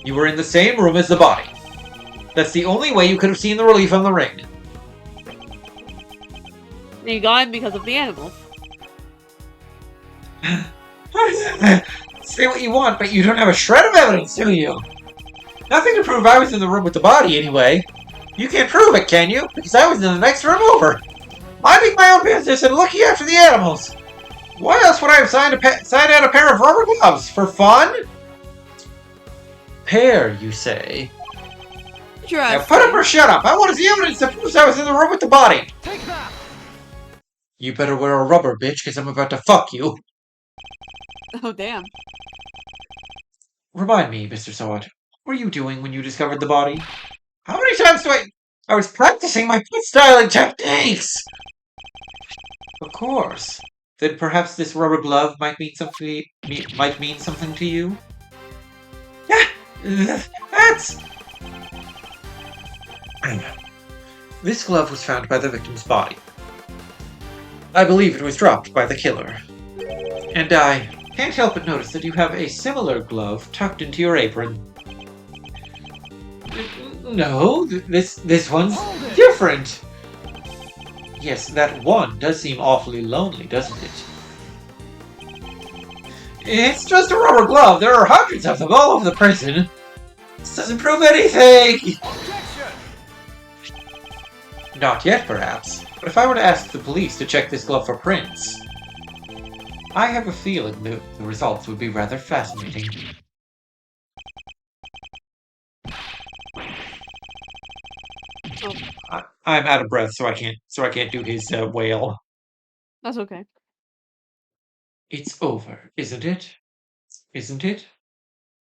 You were in the same room as the body. That's the only way you could have seen the relief on the ring. You got him because of the animals. Say what you want, but you don't have a shred of evidence, do you? Nothing to prove I was in the room with the body, anyway. You can't prove it, can you? Because I was in the next room over. Minding my own business and looking after the animals. Why else would I have signed out a pair of rubber gloves? For fun? Pair, you say? Now put up or shut up. I want to see evidence that proves I was in the room with the body. Take that! You better wear a rubber, bitch, because I'm about to fuck you. Oh, damn. Remind me, Mr. Sword, what were you doing when you discovered the body? How many times do I was practicing my foot styling techniques! Of course. Then perhaps this rubber glove might mean something to you? Yeah, that's... This glove was found by the victim's body. I believe it was dropped by the killer. And I can't help but notice that you have a similar glove tucked into your apron. No, this one's different. Yes, that one does seem awfully lonely, doesn't it? It's just a rubber glove. There are hundreds of them all over the prison. This doesn't prove anything. Objection! Not yet, perhaps. But if I were to ask the police to check this glove for prints, I have a feeling the results would be rather fascinating. I'm out of breath, so I can't do his wail. That's okay. It's over, isn't it? Isn't it?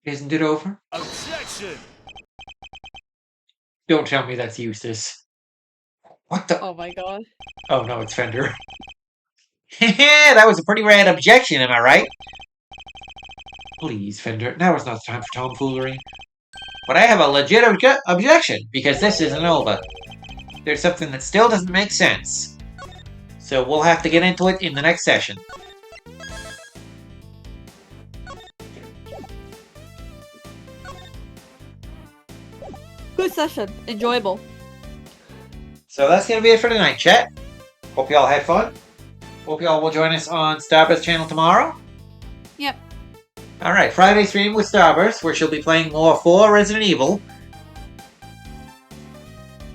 Isn't it over? Objection! Don't tell me that's Eustace. What the? Oh my god. Oh no, it's Fender. That was a pretty rad objection, am I right? Please, Fender, now is not the time for tomfoolery. But I have a legit objection, because this isn't over. There's something that still doesn't make sense. So we'll have to get into it in the next session. Good session. Enjoyable. So that's going to be it for tonight, chat. Hope y'all had fun. Hope y'all will join us on Starburst channel tomorrow. Yep. Alright, Friday stream with Starburst, where she'll be playing more 4 Resident Evil.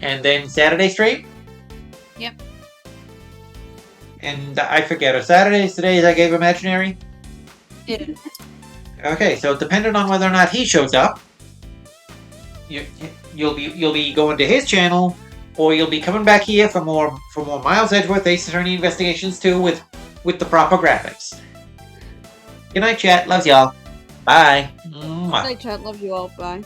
And then Saturday stream? Yep. And I forget, are Saturdays today's I gave imaginary? Yeah. Okay, so depending on whether or not he shows up, you, you'll be going to his channel, or you'll be coming back here for more Miles Edgeworth Ace Attorney Investigations 2 with the proper graphics. Good night, chat. Loves y'all. Bye. Good night, chat. Love you all. Bye.